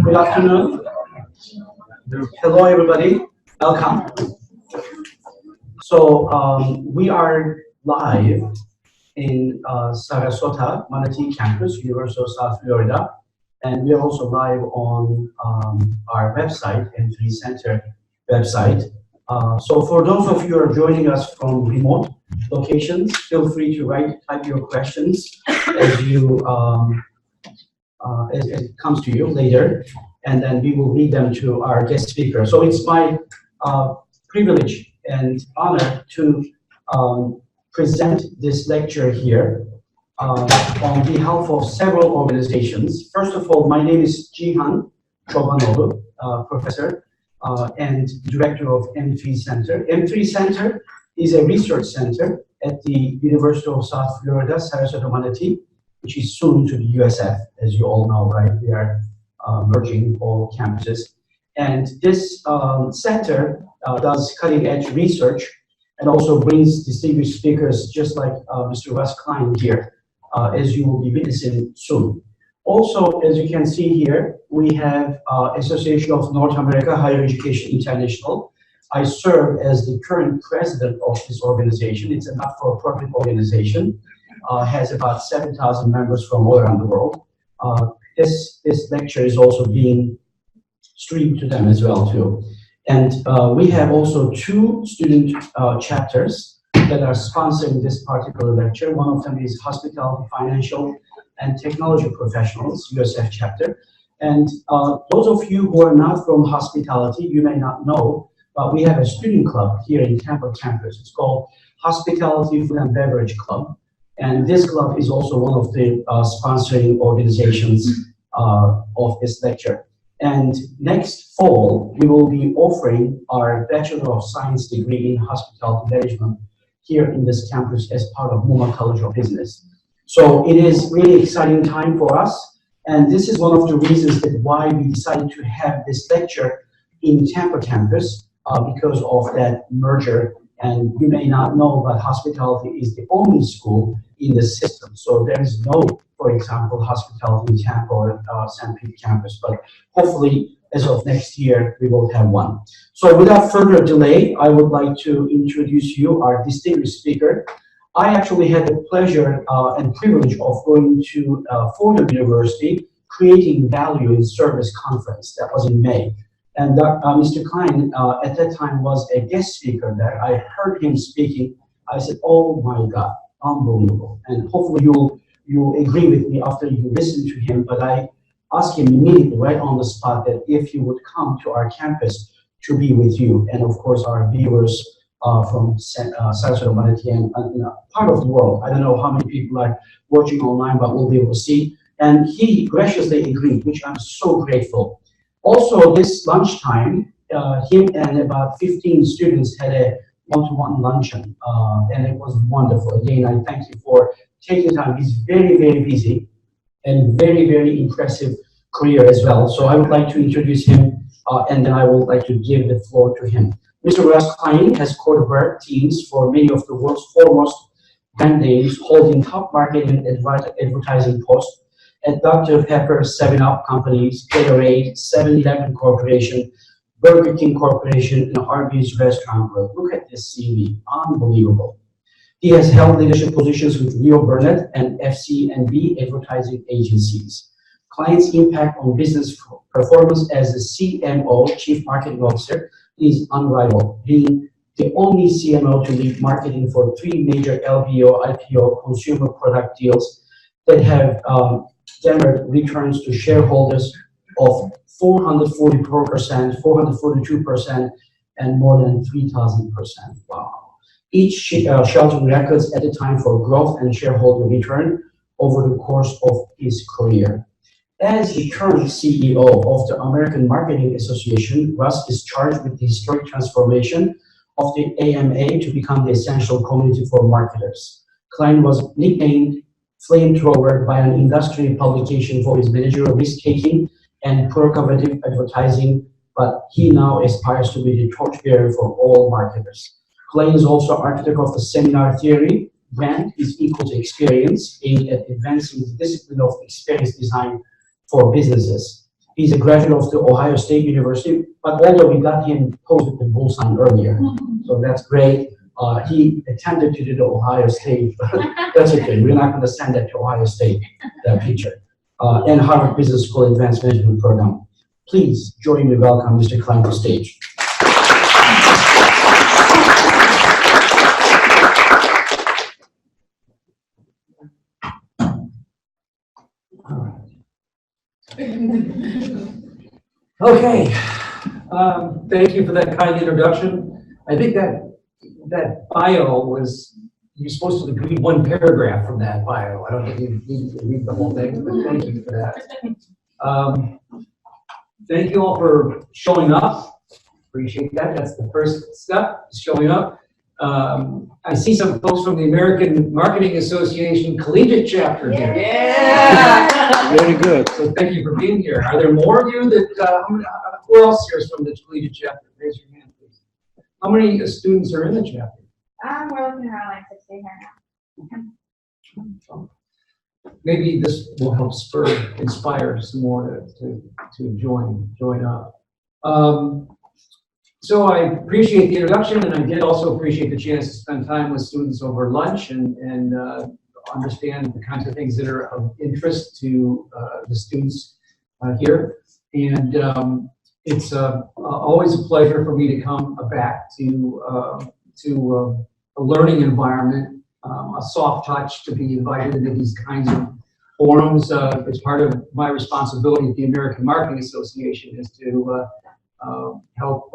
Good afternoon. Hello, everybody. Welcome. So we are live in Sarasota, Manatee campus, University of South Florida, and we are also live on our website, M3Center website. So for those of you who are joining us from remote locations, feel free to type your questions as you as it comes to you later, and then we will read them to our guest speaker. So it's my privilege and honor to present this lecture here on behalf of several organizations. First of all, my name is Jihan Chobanoğlu, professor and director of M3Center. M3Center is a research center at the University of South Florida, Sarasota Manatee, which is soon to be USF, as you all know, right? We are merging all campuses. And this center does cutting-edge research and also brings distinguished speakers just like Mr. Russ Klein here, as you will be witnessing soon. Also, as you can see here, we have Association of North America Higher Education International. I serve as the current president of this organization. It's a not-for-profit organization. Has about 7,000 members from all around the world. This lecture is also being streamed to them as well too. And we have also two student chapters that are sponsoring this particular lecture. One of them is Hospitality, Financial, and Technology Professionals, USF chapter. And those of you who are not from hospitality, you may not know, but we have a student club here in Tampa campus. It's called Hospitality, Food and Beverage Club. And this club is also one of the sponsoring organizations of this lecture. And next fall, we will be offering our Bachelor of Science degree in Hospitality Management here in this campus as part of Muma College of Business. So it is really exciting time for us. And this is one of the reasons that why we decided to have this lecture in Tampa campus because of that merger. And you may not know, but hospitality is the only school in the system. So there is no, for example, hospitality in Tampa or St. Pete campus. But hopefully, as of next year, we will have one. So without further delay, I would like to introduce you our distinguished speaker. I actually had the pleasure and privilege of going to Fordham University Creating Value in Service conference. That was in May. And Mr. Klein, at that time, was a guest speaker there. I heard him speaking. I said, oh my God, unbelievable. And hopefully you'll agree with me after you listen to him. But I asked him immediately, right on the spot, that if he would come to our campus to be with you. And of course, our viewers from Sarasota Manatee and part of the world. I don't know how many people are watching online, but we'll be able to see. And he graciously agreed, which I'm so grateful. Also, this lunchtime, him and about 15 students had a one-to-one luncheon, and it was wonderful. Again, I thank you for taking time. He's very, very busy and very, very impressive career as well. So I would like to introduce him, and then I would like to give the floor to him. Mr. Russ Klein has quarterbacked teams for many of the world's foremost brand names, holding top marketing and advertising posts at Dr. Pepper, 7-Up companies, Gatorade, 7-Eleven Corporation, Burger King Corporation, and Arby's Restaurant Group. Look at this CV, unbelievable. He has held leadership positions with Leo Burnett and FCNB advertising agencies. Klein's impact on business performance as the CMO, Chief Marketing Officer, is unrivaled, being the only CMO to lead marketing for 3 major LBO, IPO consumer product deals that have generated returns to shareholders of 444%, 442%, and more than 3,000%. Wow. Each sheltering records at the time for growth and shareholder return over the course of his career. As the current CEO of the American Marketing Association, Russ is charged with the historic transformation of the AMA to become the essential community for marketers. Klein was nicknamed Flamethrower by an industry publication for his managerial risk-taking and provocative advertising, but he now aspires to be the torchbearer for all marketers. Klein is also architect of the seminar theory, brand is equal to experience, aimed at advancing the discipline of experience design for businesses. He's a graduate of the Ohio State University, but although we got him posted the bull sign earlier, so that's great. He attempted to do the Ohio State, but that's okay. We're not going to send that to Ohio State, that picture. And Harvard Business School Advanced Management Program. Please join me in welcome Mr. Klein to stage. Okay, thank you for that kind introduction. I think that bio was, you're supposed to read one paragraph from that bio. I don't think you need to read the whole thing, but thank you for that. Thank you all for showing up. Appreciate that. That's the first step, showing up. I see some folks from the American Marketing Association Collegiate Chapter here. Yeah! Very good. So thank you for being here. Are there more of you that, who else here is from the Collegiate Chapter? Raise your hand, please. How many students are in the chapter? We're looking around like 60 here now. Maybe this will help inspire some more to join up. So I appreciate the introduction, and I did also appreciate the chance to spend time with students over lunch and understand the kinds of things that are of interest to the students here. And it's always a pleasure for me to come back to a learning environment, a soft touch, to be invited into these kinds of forums. It's part of my responsibility at the American Marketing Association is to help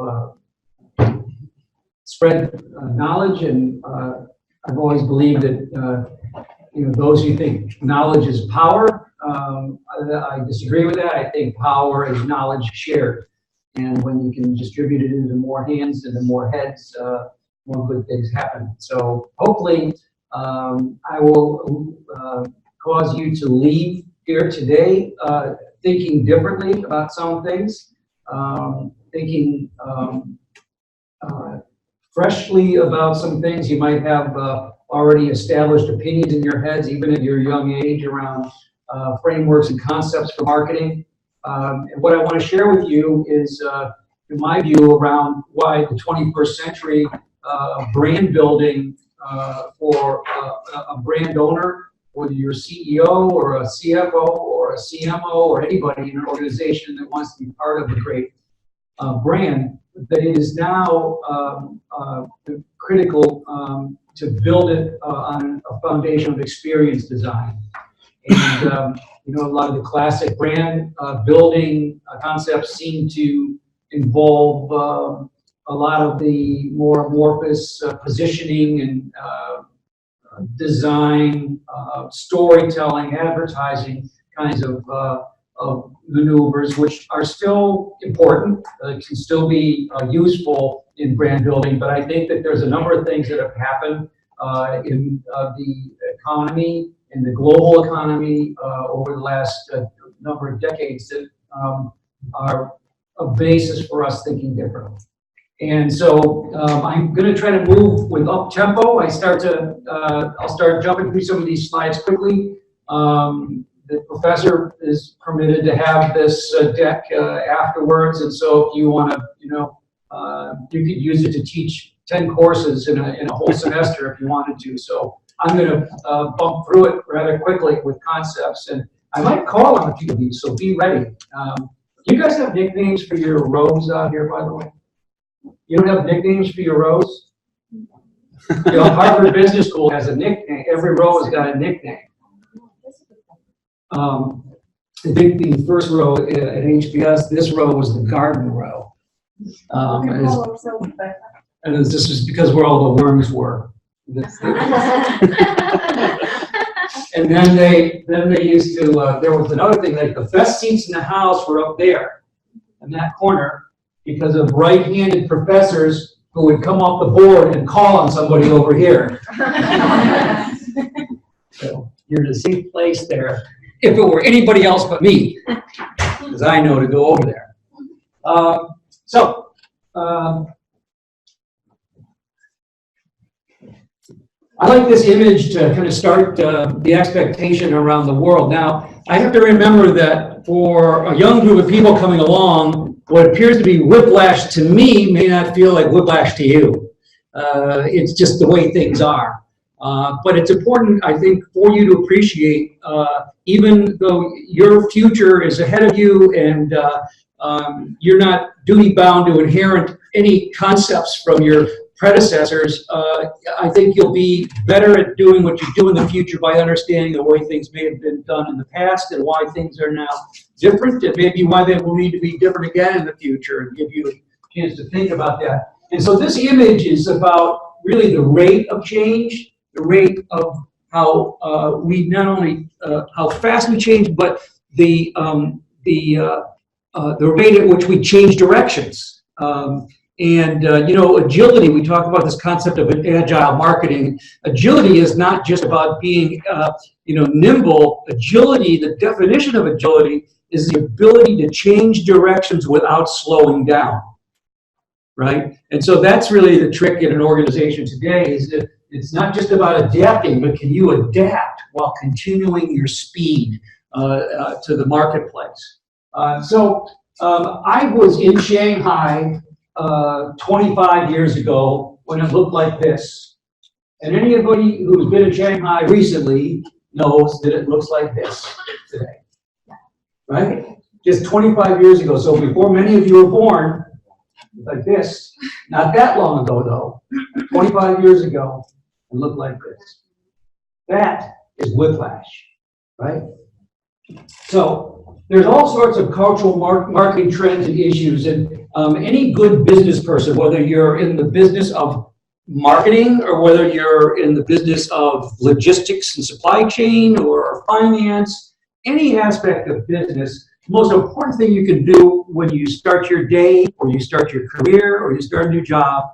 spread knowledge, and I've always believed that those who think knowledge is power, I disagree with that. I think power is knowledge shared, and when you can distribute it into more hands and more heads, more good things happen. So hopefully I will cause you to leave here today thinking differently about some things, thinking freshly about some things. You might have already established opinions in your heads, even at your young age, around frameworks and concepts for marketing. And what I want to share with you is, in my view, around why the 21st century brand building for a brand owner, whether you're a CEO or a CFO or a CMO or anybody in an organization that wants to be part of a great brand, that it is now critical to build it on a foundation of experience design. And a lot of the classic brand building concepts seem to involve a lot of the more amorphous positioning and design, storytelling, advertising kinds of maneuvers, which are still important, can still be useful in brand building. But I think that there's a number of things that have happened in the economy, in the global economy, over the last number of decades that are a basis for us thinking differently. And so I'm going to try to move with up tempo. I'll start jumping through some of these slides quickly. The professor is permitted to have this deck afterwards, and so if you want to, you could use it to teach 10 courses in a whole semester if you wanted to. So I'm going to bump through it rather quickly with concepts, and I might call on a few of these, so be ready. Do you guys have nicknames for your rows out here, by the way? You don't have nicknames for your rows? Harvard Business School has a nickname. Every row has got a nickname. I think the first row at HBS, this row was the garden row. And this is because where all the worms were. And then they used to, there was another thing, like the best seats in the house were up there in that corner, because of right-handed professors who would come off the board and call on somebody over here. So you're in a safe place there. If it were anybody else but me, because I know to go over there. I like this image to kind of start the expectation around the world. Now, I have to remember that for a young group of people coming along, what appears to be whiplash to me may not feel like whiplash to you. It's just the way things are. But it's important, I think, for you to appreciate, even though your future is ahead of you and you're not duty bound to inherit any concepts from your predecessors, I think you'll be better at doing what you do in the future by understanding the way things may have been done in the past and why things are now different, and maybe why they will need to be different again in the future, and give you a chance to think about that. And so this image is about really the rate of change, the rate of how we not only how fast we change, but the rate at which we change directions. You know, agility, we talk about this concept of agile marketing. Agility is not just about being, you know, nimble. Agility, the definition of agility is the ability to change directions without slowing down, right? And so that's really the trick in an organization today, is that it's not just about adapting, but can you adapt while continuing your speed to the marketplace? I was in Shanghai 25 years ago when it looked like this. And anybody who's been in Shanghai recently knows that it looks like this today, right? Just 25 years ago. So before many of you were born, like this, not that long ago though, 25 years ago, it looked like this. That is whiplash, right? So there's all sorts of cultural marketing trends and issues, and any good business person, whether you're in the business of marketing or whether you're in the business of logistics and supply chain or finance, any aspect of business, the most important thing you can do when you start your day or you start your career or you start a new job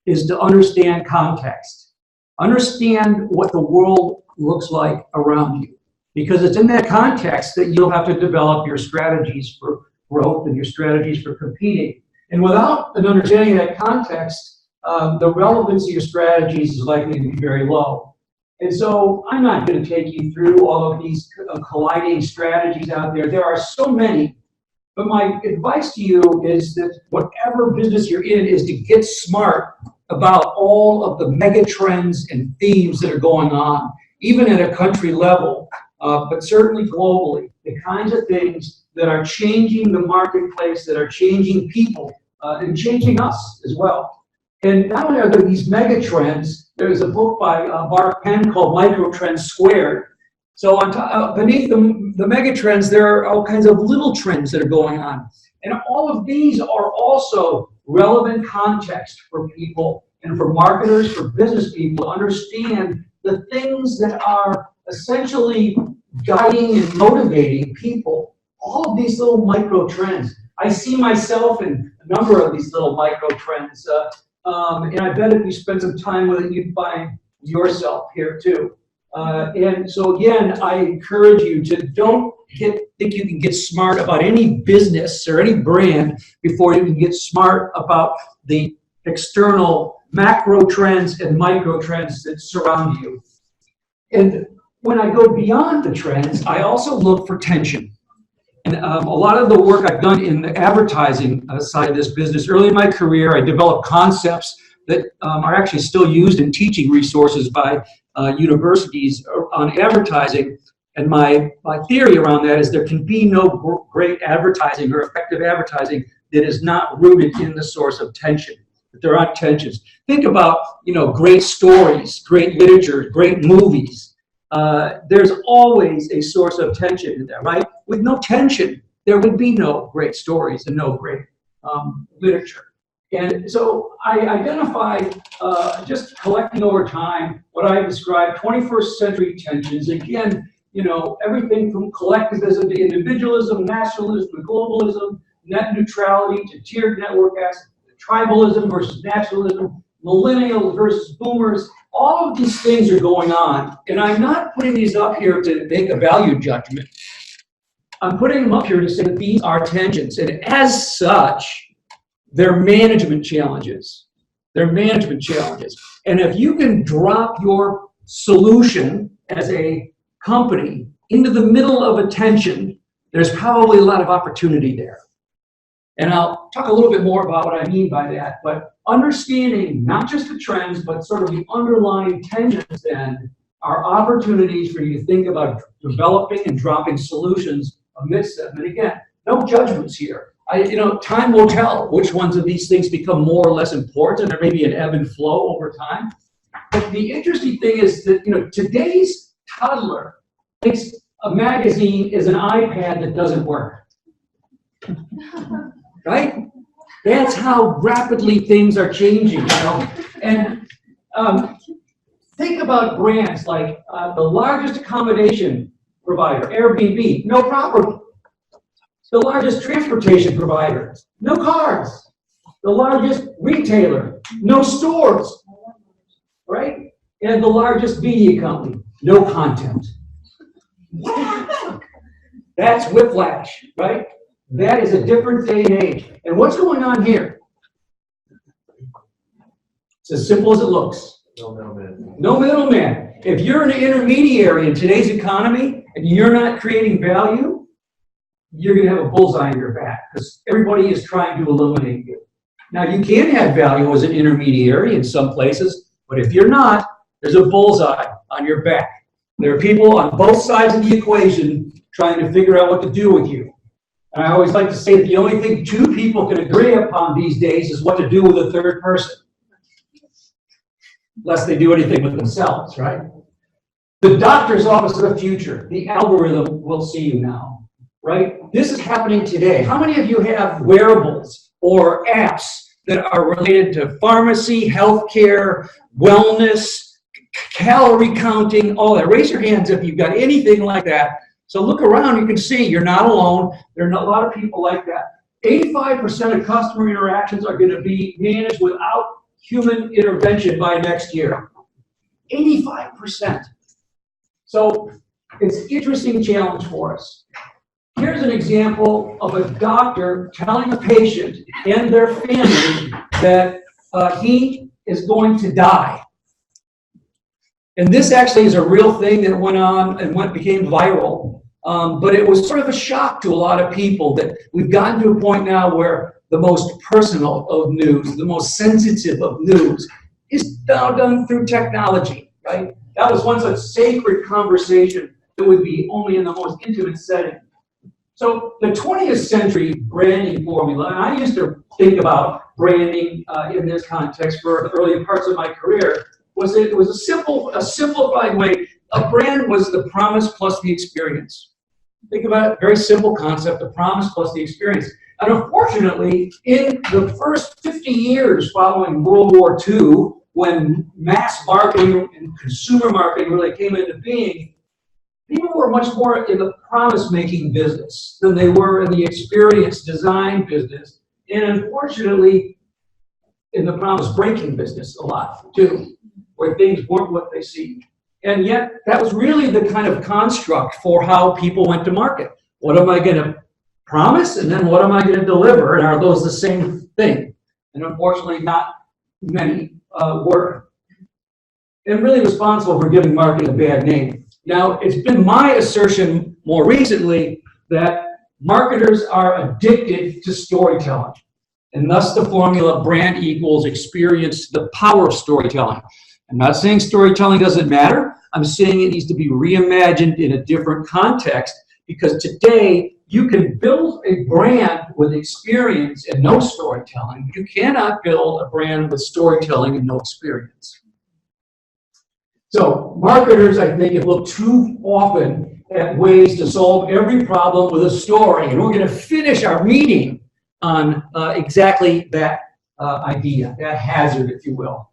is to understand context. Understand what the world looks like around you, because it's in that context that you'll have to develop your strategies for growth and your strategies for competing. And without an understanding of that context, the relevance of your strategies is likely to be very low. And so I'm not going to take you through all of these colliding strategies out there. There are so many. But my advice to you is that whatever business you're in is to get smart about all of the mega trends and themes that are going on, even at a country level, but certainly globally. The kinds of things that are changing the marketplace, that are changing people, and changing us as well. And not only are there these mega trends, there's a book by Mark Penn called Microtrends Squared. So on top, beneath the mega trends, there are all kinds of little trends that are going on. And all of these are also relevant context for people and for marketers, for business people to understand the things that are essentially guiding and motivating people. All of these little micro trends. I see myself in a number of these little micro trends. And I bet if you spend some time with it, you'd find yourself here too. And so again, I encourage you to don't think you can get smart about any business or any brand before you can get smart about the external macro trends and micro trends that surround you. And when I go beyond the trends, I also look for tension. And a lot of the work I've done in the advertising side of this business, early in my career, I developed concepts that are actually still used in teaching resources by universities on advertising. And my theory around that is there can be no great advertising or effective advertising that is not rooted in the source of tension. That there aren't tensions. Think about, you know, great stories, great literature, great movies. There's always a source of tension in there, right? With no tension, there would be no great stories and no great literature. And so I identified, just collecting over time, what I described 21st century tensions. Again, you know, everything from collectivism to individualism, nationalism to globalism, net neutrality to tiered network access, tribalism versus nationalism, millennials versus boomers. All of these things are going on. And I'm not putting these up here to make a value judgment. I'm putting them up here to say that these are tensions. And as such, they're management challenges. They're management challenges. And if you can drop your solution as a company into the middle of attention, there's probably a lot of opportunity there. And I'll talk a little bit more about what I mean by that, but understanding not just the trends, but sort of the underlying tensions then are opportunities for you to think about developing and dropping solutions amidst them. And again, no judgments here. Time will tell which ones of these things become more or less important. There may be an ebb and flow over time. But the interesting thing is that, today's toddler thinks a magazine is an iPad that doesn't work. Right? That's how rapidly things are changing, And think about brands like the largest accommodation provider, Airbnb, no property. The largest transportation provider, no cars. The largest retailer, no stores, right? And the largest media company, no content. That's Whiplash, right? That is a different day and age. And what's going on here? It's as simple as it looks. No middleman. No middleman. If you're an intermediary in today's economy and you're not creating value, you're going to have a bullseye on your back because everybody is trying to eliminate you. Now, you can have value as an intermediary in some places, but if you're not, there's a bullseye on your back. There are people on both sides of the equation trying to figure out what to do with you. And I always like to say that the only thing two people can agree upon these days is what to do with a third person. Unless they do anything with themselves, right? The doctor's office of the future, the algorithm will see you now. Right? This is happening today. How many of you have wearables or apps that are related to pharmacy, healthcare, wellness, calorie counting, all that? Raise your hands if you've got anything like that. So look around, you can see you're not alone. There are a lot of people like that. 85% of customer interactions are going to be managed without human intervention by next year. 85%. So it's an interesting challenge for us. Here's an example of a doctor telling a patient and their family that he is going to die. And this actually is a real thing that went on and became viral. But it was sort of a shock to a lot of people that we've gotten to a point now where the most personal of news, the most sensitive of news is now done through technology, right? That was once a sacred conversation that would be only in the most intimate setting. So the 20th century branding formula, and I used to think about branding in this context for the early parts of my career, it was a simplified way. A brand was the promise plus the experience. Think about it, very simple concept, the promise plus the experience. And unfortunately, in the first 50 years following World War II, when mass marketing and consumer marketing really came into being, people were much more in the promise-making business than they were in the experience design business, and unfortunately, in the promise-breaking business a lot, too, where things weren't what they seemed. And yet, that was really the kind of construct for how people went to market. What am I going to promise, and then what am I going to deliver, and are those the same thing? And unfortunately, not many were. And really responsible for giving marketing a bad name. Now, it's been my assertion more recently that marketers are addicted to storytelling, and thus the formula brand equals experience, the power of storytelling. I'm not saying storytelling doesn't matter. I'm saying it needs to be reimagined in a different context, because today you can build a brand with experience and no storytelling. You cannot build a brand with storytelling and no experience. So marketers, I think, have looked too often at ways to solve every problem with a story. And we're going to finish our meeting on exactly that idea, that hazard, if you will.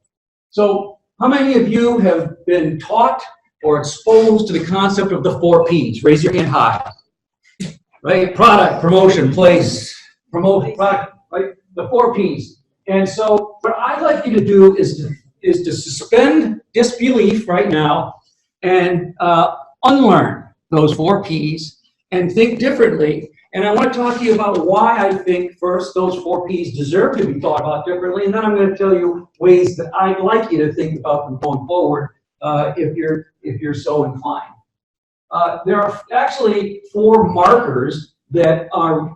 So how many of you have been taught or exposed to the concept of the 4 Ps? Raise your hand high. Right? Product, promotion, place, promote, product, right? The 4 Ps. And so what I'd like you to do is to suspend disbelief right now and unlearn those 4 Ps and think differently. And I want to talk to you about why I think, first, those 4 Ps deserve to be thought about differently, and then I'm going to tell you ways that I'd like you to think about them going forward if you're so inclined. There are actually 4 markers that are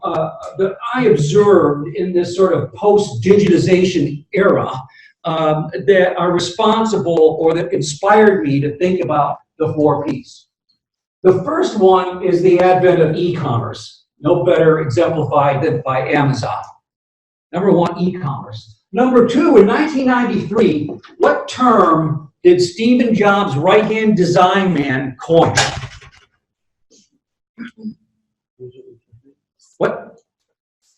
that I observed in this sort of post-digitization era that are responsible or that inspired me to think about the 4 Ps. The first one is the advent of e-commerce, no better exemplified than by Amazon. Number 1, e-commerce. Number 2, in 1993, what term did Stephen Jobs' right-hand design man coin? What?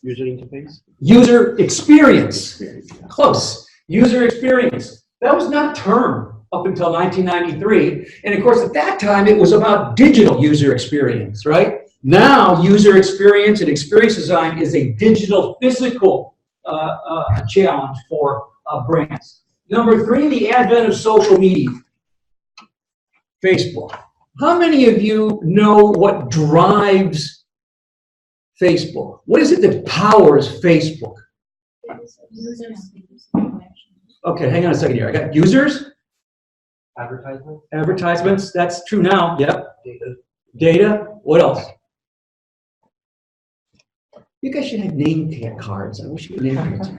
User interface? User experience. Close. User experience. That was not a term up until 1993. And of course, at that time, it was about digital user experience, right? Now, user experience and experience design is a digital physical challenge for brands. Number 3, the advent of social media. Facebook. How many of you know what drives Facebook? What is it that powers Facebook? Okay, hang on a second here. I got users. Advertisement? Advertisements. That's true now. Yep. Data. Data. What else? You guys should have name tag cards. I wish you could name cards.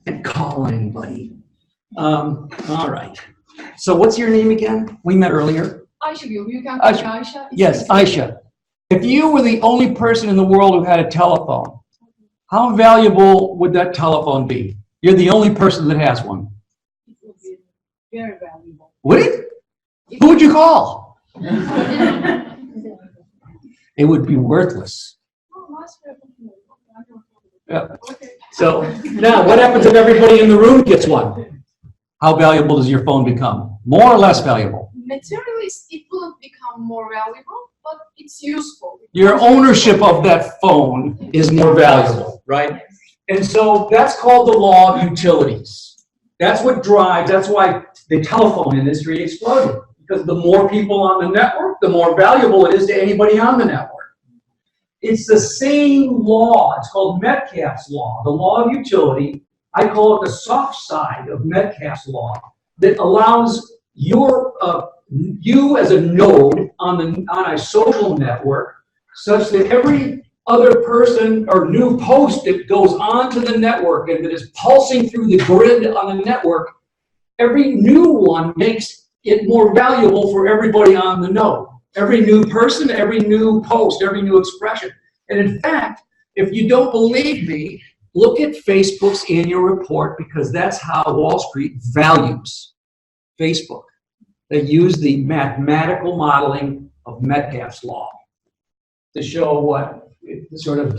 And call anybody. All right. So what's your name again? We met earlier. Aisha, you can call me Aisha. Aisha. Yes, Aisha. If you were the only person in the world who had a telephone, how valuable would that telephone be? You're the only person that has one. It would be very valuable. Would it? Who would you call? It would be worthless. Yeah. So now, what happens if everybody in the room gets one? How valuable does your phone become? More or less valuable? Materially, it wouldn't become more valuable, but it's useful. Your ownership of that phone is more valuable, right? And so that's called the law of utilities. That's what drives, that's why the telephone industry exploded. Because the more people on the network, the more valuable it is to anybody on the network. It's the same law. It's called Metcalfes Law, the law of utility. I call it the soft side of Metcalfes Law that allows your you as a node on a social network such that every other person or new post that goes onto the network and that is pulsing through the grid on the network, every new one makes it more valuable for everybody on the node. Every new person, every new post, every new expression. And in fact, if you don't believe me, look at Facebook's annual report because that's how Wall Street values Facebook. They use the mathematical modeling of Metcalfes Law to show what sort of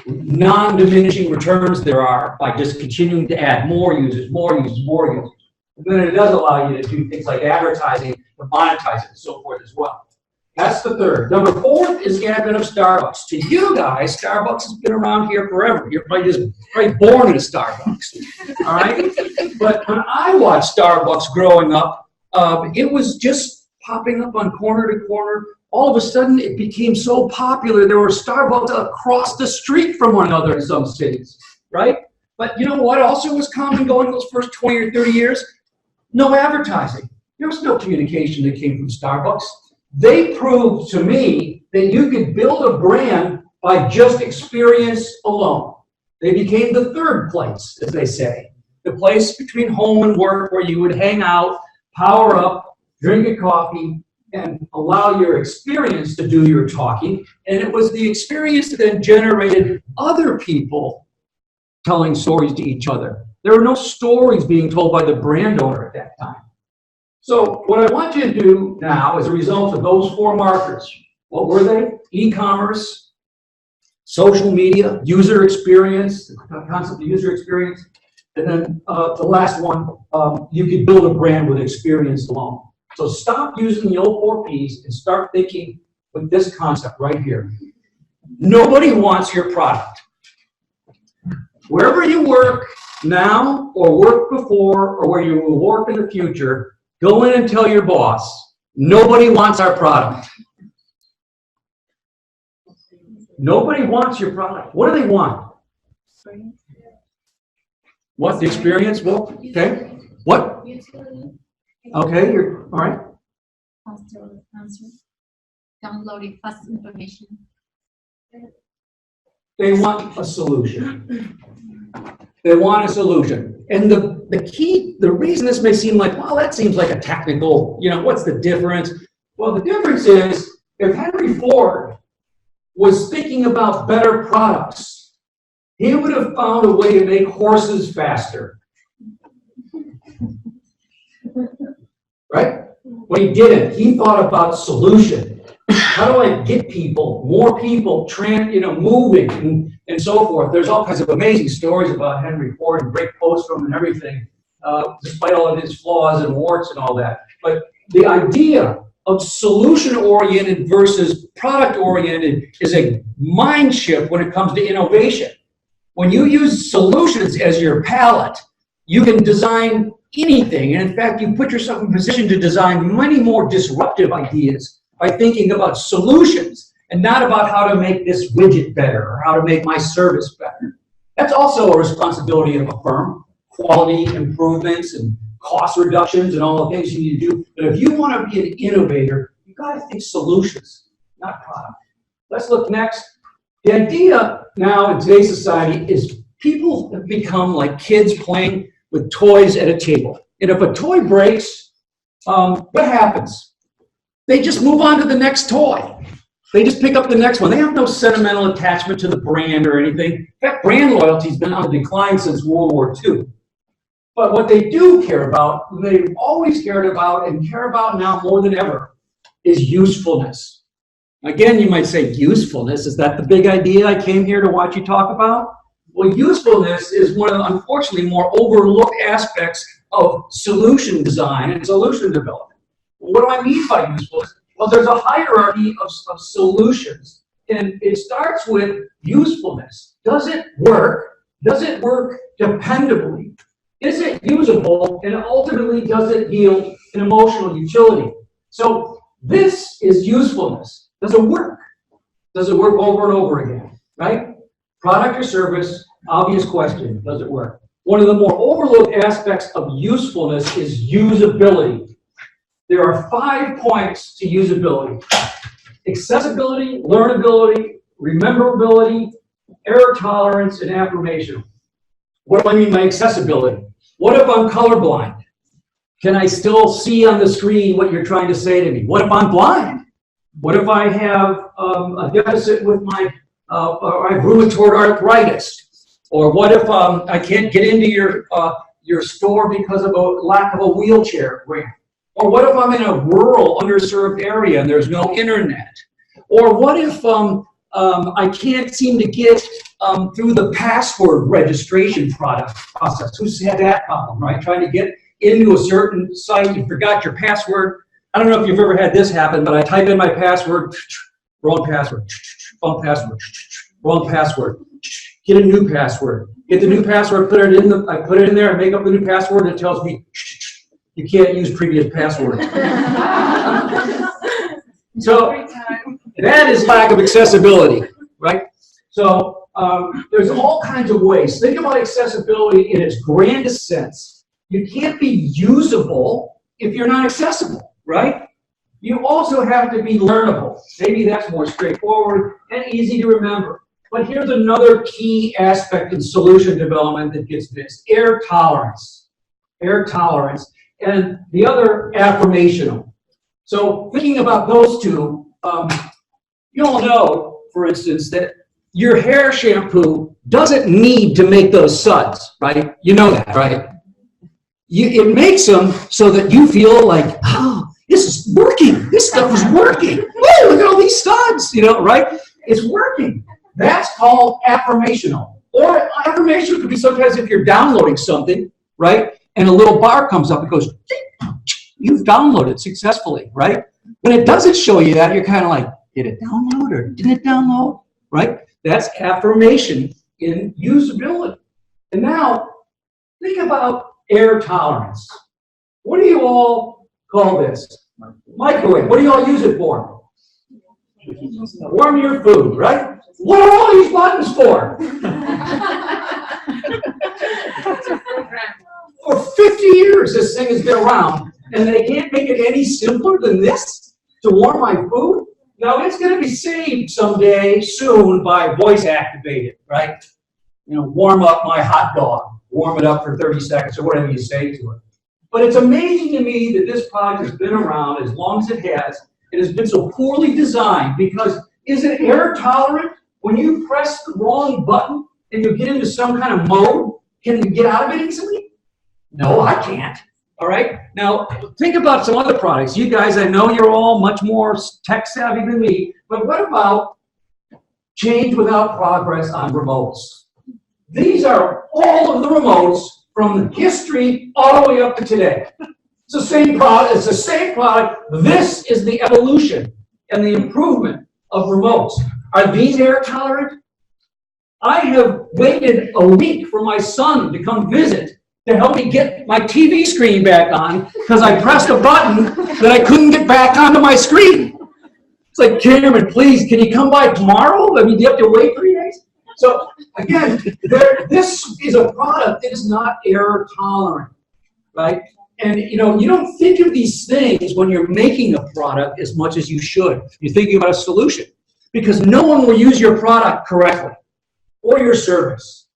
non-diminishing returns there are by just continuing to add more users, more users, more users. And then it does allow you to do things like advertising, to monetize it, and so forth as well. That's the third. Number 4 is the advent of Starbucks. To you guys, Starbucks has been around here forever. You're probably born in a Starbucks, all right? But when I watched Starbucks growing up, it was just popping up on corner to corner. All of a sudden, it became so popular, there were Starbucks across the street from one another in some cities, right? But you know what also was common going those first 20 or 30 years? No advertising. There was no communication that came from Starbucks. They proved to me that you could build a brand by just experience alone. They became the third place, as they say, the place between home and work where you would hang out, power up, drink a coffee, and allow your experience to do your talking. And it was the experience that then generated other people telling stories to each other. There were no stories being told by the brand owner at that time. So what I want you to do now as a result of those 4 markers, what were they? E-commerce, social media, user experience, the concept of user experience, and then the last one, you could build a brand with experience alone. So stop using the old 4 Ps and start thinking with this concept right here. Nobody wants your product. Wherever you work now or work before or where you will work in the future, go in and tell your boss, nobody wants our product. Nobody wants your product. What do they want? What, the experience? Well, okay. What? Okay, you're all right. downloading fast information. They want a solution. They want a solution. And the reason this may seem like, well, that seems like a technical, what's the difference? Well, the difference is, if Henry Ford was thinking about better products, he would have found a way to make horses faster. Right? But he didn't. He thought about solution. How do I get people, more people, moving and so forth? There's all kinds of amazing stories about Henry Ford and great quotes from him and everything, despite all of his flaws and warts and all that. But the idea of solution-oriented versus product-oriented is a mind shift when it comes to innovation. When you use solutions as your palette, you can design anything. And in fact, you put yourself in a position to design many more disruptive ideas by thinking about solutions and not about how to make this widget better or how to make my service better. That's also a responsibility of a firm, quality improvements and cost reductions and all the things you need to do. But if you want to be an innovator, you've got to think solutions, not product. Let's look next. The idea now in today's society is people have become like kids playing with toys at a table. And if a toy breaks, what happens? They just move on to the next toy. They just pick up the next one. They have no sentimental attachment to the brand or anything. In fact, brand loyalty has been on the decline since World War II. But what they do care about, they've always cared about and care about now more than ever, is usefulness. Again, you might say, usefulness, is that the big idea I came here to watch you talk about? Well, usefulness is one of the, unfortunately, more overlooked aspects of solution design and solution development. What do I mean by usefulness? Well, there's a hierarchy of solutions, and it starts with usefulness. Does it work? Does it work dependably? Is it usable? And ultimately, does it yield an emotional utility? So this is usefulness. Does it work? Does it work over and over again, right? Product or service, obvious question, does it work? One of the more overlooked aspects of usefulness is usability. There are 5 points to usability: accessibility, learnability, rememberability, error tolerance, and affirmation. What do I mean by accessibility? What if I'm colorblind? Can I still see on the screen what you're trying to say to me? What if I'm blind? What if I have a deficit with my or I have rheumatoid arthritis? Or what if I can't get into your store because of a lack of a wheelchair ramp? Or what if I'm in a rural, underserved area and there's no internet? Or what if I can't seem to get through the password registration process? Who's had that problem, right? Trying to get into a certain site, you forgot your password. I don't know if you've ever had this happen, but I type in my password, wrong password, wrong password, wrong password. Get a new password. Get the new password, put it in I put it in there and make up the new password, and it tells me you can't use previous passwords. So that is lack of accessibility, right? So there's all kinds of ways. Think about accessibility in its grandest sense. You can't be usable if you're not accessible, right? You also have to be learnable. Maybe that's more straightforward and easy to remember. But here's another key aspect in solution development that gets missed: error tolerance. Error tolerance. And the other, affirmational. So thinking about those two, you all know, for instance, that your hair shampoo doesn't need to make those suds, right? You know that, right? It makes them so that you feel like, oh, this is working. This stuff is working. Oh, look at all these studs, right? It's working. That's called affirmational. Or affirmation could be sometimes if you're downloading something, right? And a little bar comes up, it goes, you've downloaded successfully, right? When it doesn't show you that, you're kind of like, did it download or didn't it download, right? That's affirmation in usability. And now, think about error tolerance. What do you all call this? Microwave. What do you all use it for? Warm your food, right? What are all these buttons for? For 50 years, this thing has been around, and they can't make it any simpler than this to warm my food? Now it's going to be saved someday soon by voice activated, right? You know, warm up my hot dog, warm it up for 30 seconds or whatever you say to it. But it's amazing to me that this product has been around as long as it has. It has been so poorly designed because is it error tolerant? When you press the wrong button and you get into some kind of mode, can you get out of it easily? No, I can't. All right? Now, think about some other products. You guys, I know you're all much more tech savvy than me, but what about change without progress on remotes? These are all of the remotes from history all the way up to today. It's the same product. It's the same product. This is the evolution and the improvement of remotes. Are these error tolerant? I have waited a week for my son to come visit to help me get my TV screen back on because I pressed a button that I couldn't get back onto my screen. It's like, Cameron, please, can you come by tomorrow? I mean, do you have to wait 3 days? So again, this is a product that is not error tolerant, right? And you know, you don't think of these things when you're making a product as much as you should. You're thinking about a solution because no one will use your product correctly or your service.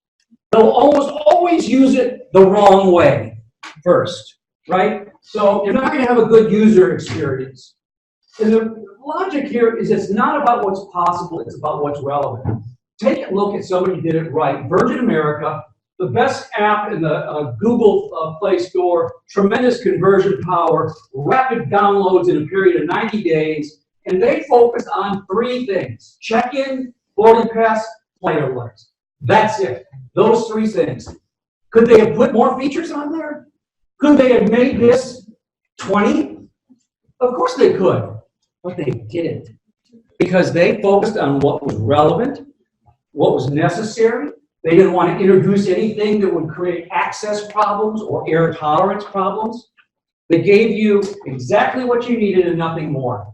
They'll almost always use it the wrong way first, right? So you're not going to have a good user experience. And the logic here is it's not about what's possible, it's about what's relevant. Take a look at somebody who did it right. Virgin America, the best app in the Google Play Store, tremendous conversion power, rapid downloads in a period of 90 days, and they focused on 3 things: check-in, boarding pass, flight alerts. That's it. Those 3 things. Could they have put more features on there? Could they have made this 20? Of course they could, but they didn't. Because they focused on what was relevant, what was necessary. They didn't want to introduce anything that would create access problems or error tolerance problems. They gave you exactly what you needed and nothing more.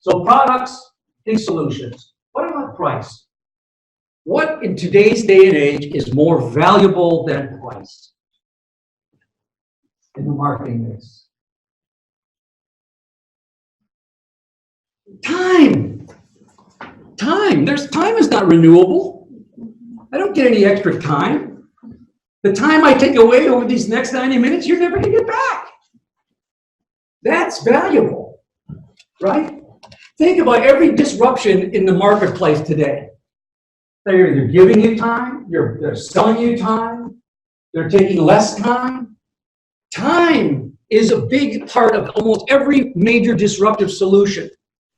So products, think solutions. What about price? What in today's day and age is more valuable than price in the marketing mix? Time. Time. Time is not renewable. I don't get any extra time. The time I take away over these next 90 minutes, you're never going to get back. That's valuable, right? Think about every disruption in the marketplace today. They're either giving you time, they're selling you time, they're taking less time. Time is a big part of almost every major disruptive solution.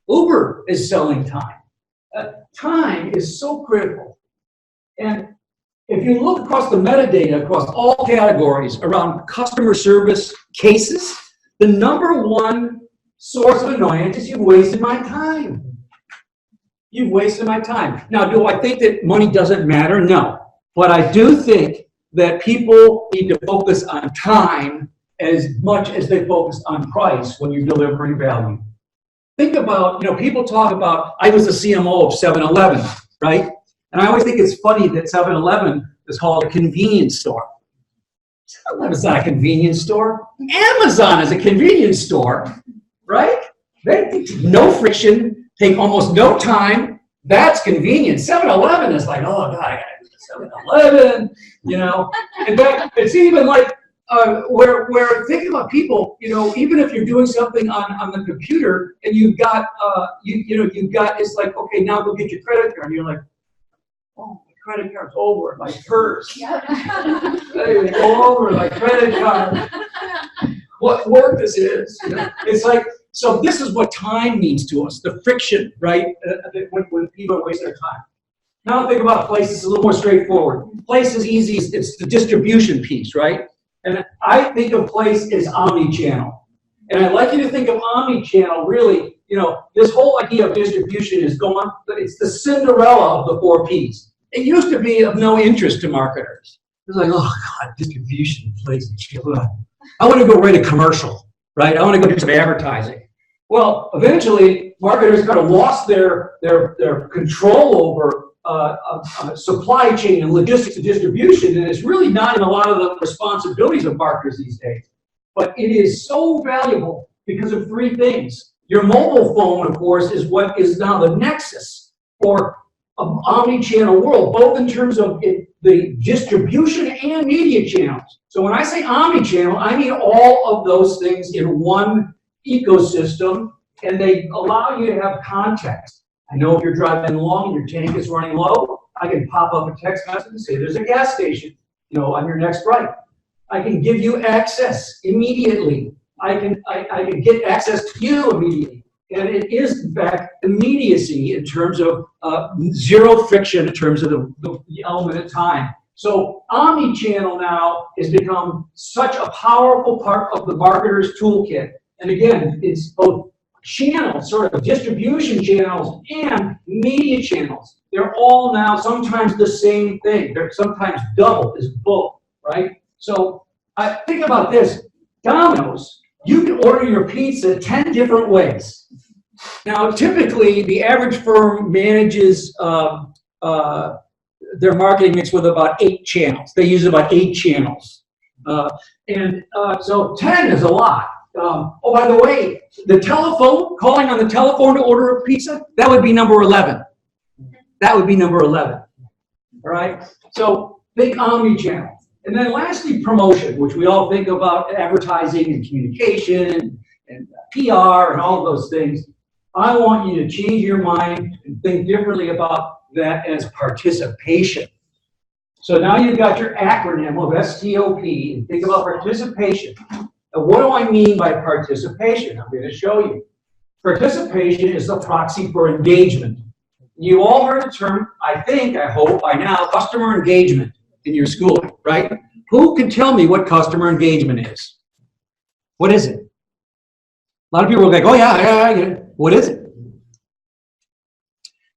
Uber is selling time. Time is so critical. And if you look across the metadata, across all categories around customer service cases, the #1 source of annoyance is you've wasted my time. You've wasted my time. Now, do I think that money doesn't matter? No. But I do think that people need to focus on time as much as they focus on price when you're delivering value. Think about, people talk about, I was the CMO of 7-Eleven, right? And I always think it's funny that 7-Eleven is called a convenience store. 7-Eleven's not a convenience store. Amazon is a convenience store, right? They no friction, take almost no time. That's convenient. 7-Eleven is like, oh God, I gotta go to 7-Eleven, In fact, it's even like where think about people, even if you're doing something on the computer and you've got it's like, okay, now go get your credit card, and you're like, oh, my credit card's over, my purse. Over my credit card. What work this is. It's like, so this is what time means to us, the friction, right? When people waste their time. Now think about place. It's a little more straightforward. Place is easy. It's the distribution piece, right? And I think of place as omnichannel. And I'd like you to think of omnichannel really, this whole idea of distribution is gone, but it's the Cinderella of the 4 Ps. It used to be of no interest to marketers. It's like, oh God, distribution, place, I want to go write a commercial, right? I want to go do some advertising. Well, eventually, marketers kind of lost their control over supply chain and logistics and distribution, and it's really not in a lot of the responsibilities of marketers these days. But it is so valuable because of 3 things. Your mobile phone, of course, is what is now the nexus for an omnichannel world, both in terms of the distribution and media channels. So when I say omnichannel, I mean all of those things in one ecosystem, and they allow you to have context. I know if you're driving along and your tank is running low, I can pop up a text message and say there's a gas station, on your next right. I can give you access immediately. I can get access to you immediately. And it is, in fact, immediacy in terms of zero friction in terms of the element of time. So omnichannel now has become such a powerful part of the marketer's toolkit. And again, it's both channels, sort of distribution channels and media channels. They're all now sometimes the same thing. They're sometimes double is both, right? So think about this. Domino's, you can order your pizza 10 different ways. Now, typically, the average firm manages their marketing mix with about 8 channels. They use about 8 channels. So 10 is a lot. Oh, by the way, the telephone, calling on the telephone to order a pizza, that would be number 11. That would be number 11. All right? So think omnichannel. And then lastly, promotion, which we all think about advertising and communication and PR and all of those things. I want you to change your mind and think differently about that as participation. So now you've got your acronym of STOP, and think about participation. Now, what do I mean by participation? I'm going to show you. Participation is the proxy for engagement. You all heard the term, I hope by now, customer engagement in your schooling, right? Who can tell me what customer engagement is? What is it? A lot of people are like, oh yeah, I get it. What is it?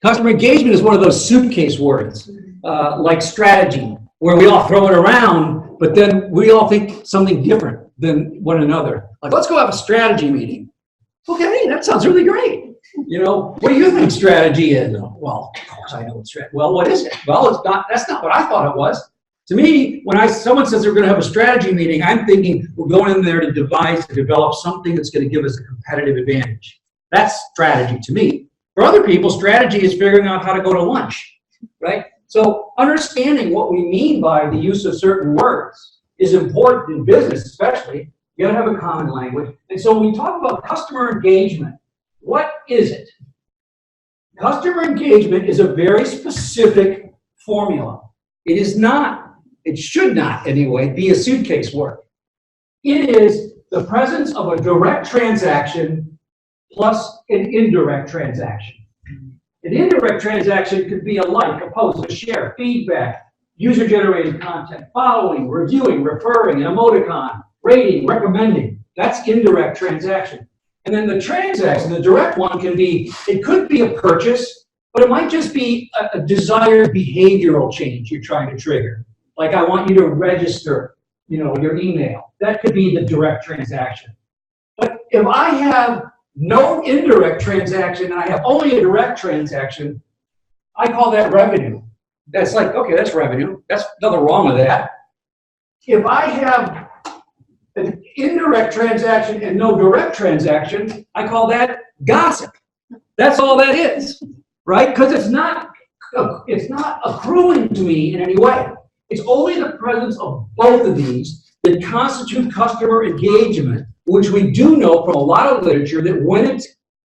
Customer engagement is one of those suitcase words, like strategy, where we all throw it around, but then we all think something different than one another. Like, let's go have a strategy meeting. Okay, that sounds really great. What do you think strategy is? Well, of course I know what strategy. Well, what is it? Well, it's not. That's not what I thought it was. To me, when someone says they're going to have a strategy meeting, I'm thinking we're going in there to develop something that's going to give us a competitive advantage. That's strategy to me. For other people, strategy is figuring out how to go to lunch, right? So understanding what we mean by the use of certain words is important in business, especially. You got to have a common language. And so when we talk about customer engagement, what is it? Customer engagement is a very specific formula. It is not, it should not anyway, be a suitcase word. It is the presence of a direct transaction plus an indirect transaction. An indirect transaction could be a like, a post, a share, feedback, user-generated content, following, reviewing, referring, an emoticon, rating, recommending. That's indirect transaction. And then the transaction, the direct one it could be a purchase, but it might just be a desired behavioral change you're trying to trigger. Like, I want you to register, your email. That could be the direct transaction. But if I have no indirect transaction and I have only a direct transaction, I call that revenue. That's like, okay, that's revenue. That's nothing wrong with that. If I have an indirect transaction and no direct transaction, I call that gossip. That's all that is, right? Because it's not accruing to me in any way. It's only the presence of both of these that constitute customer engagement, which we do know from a lot of literature that when it's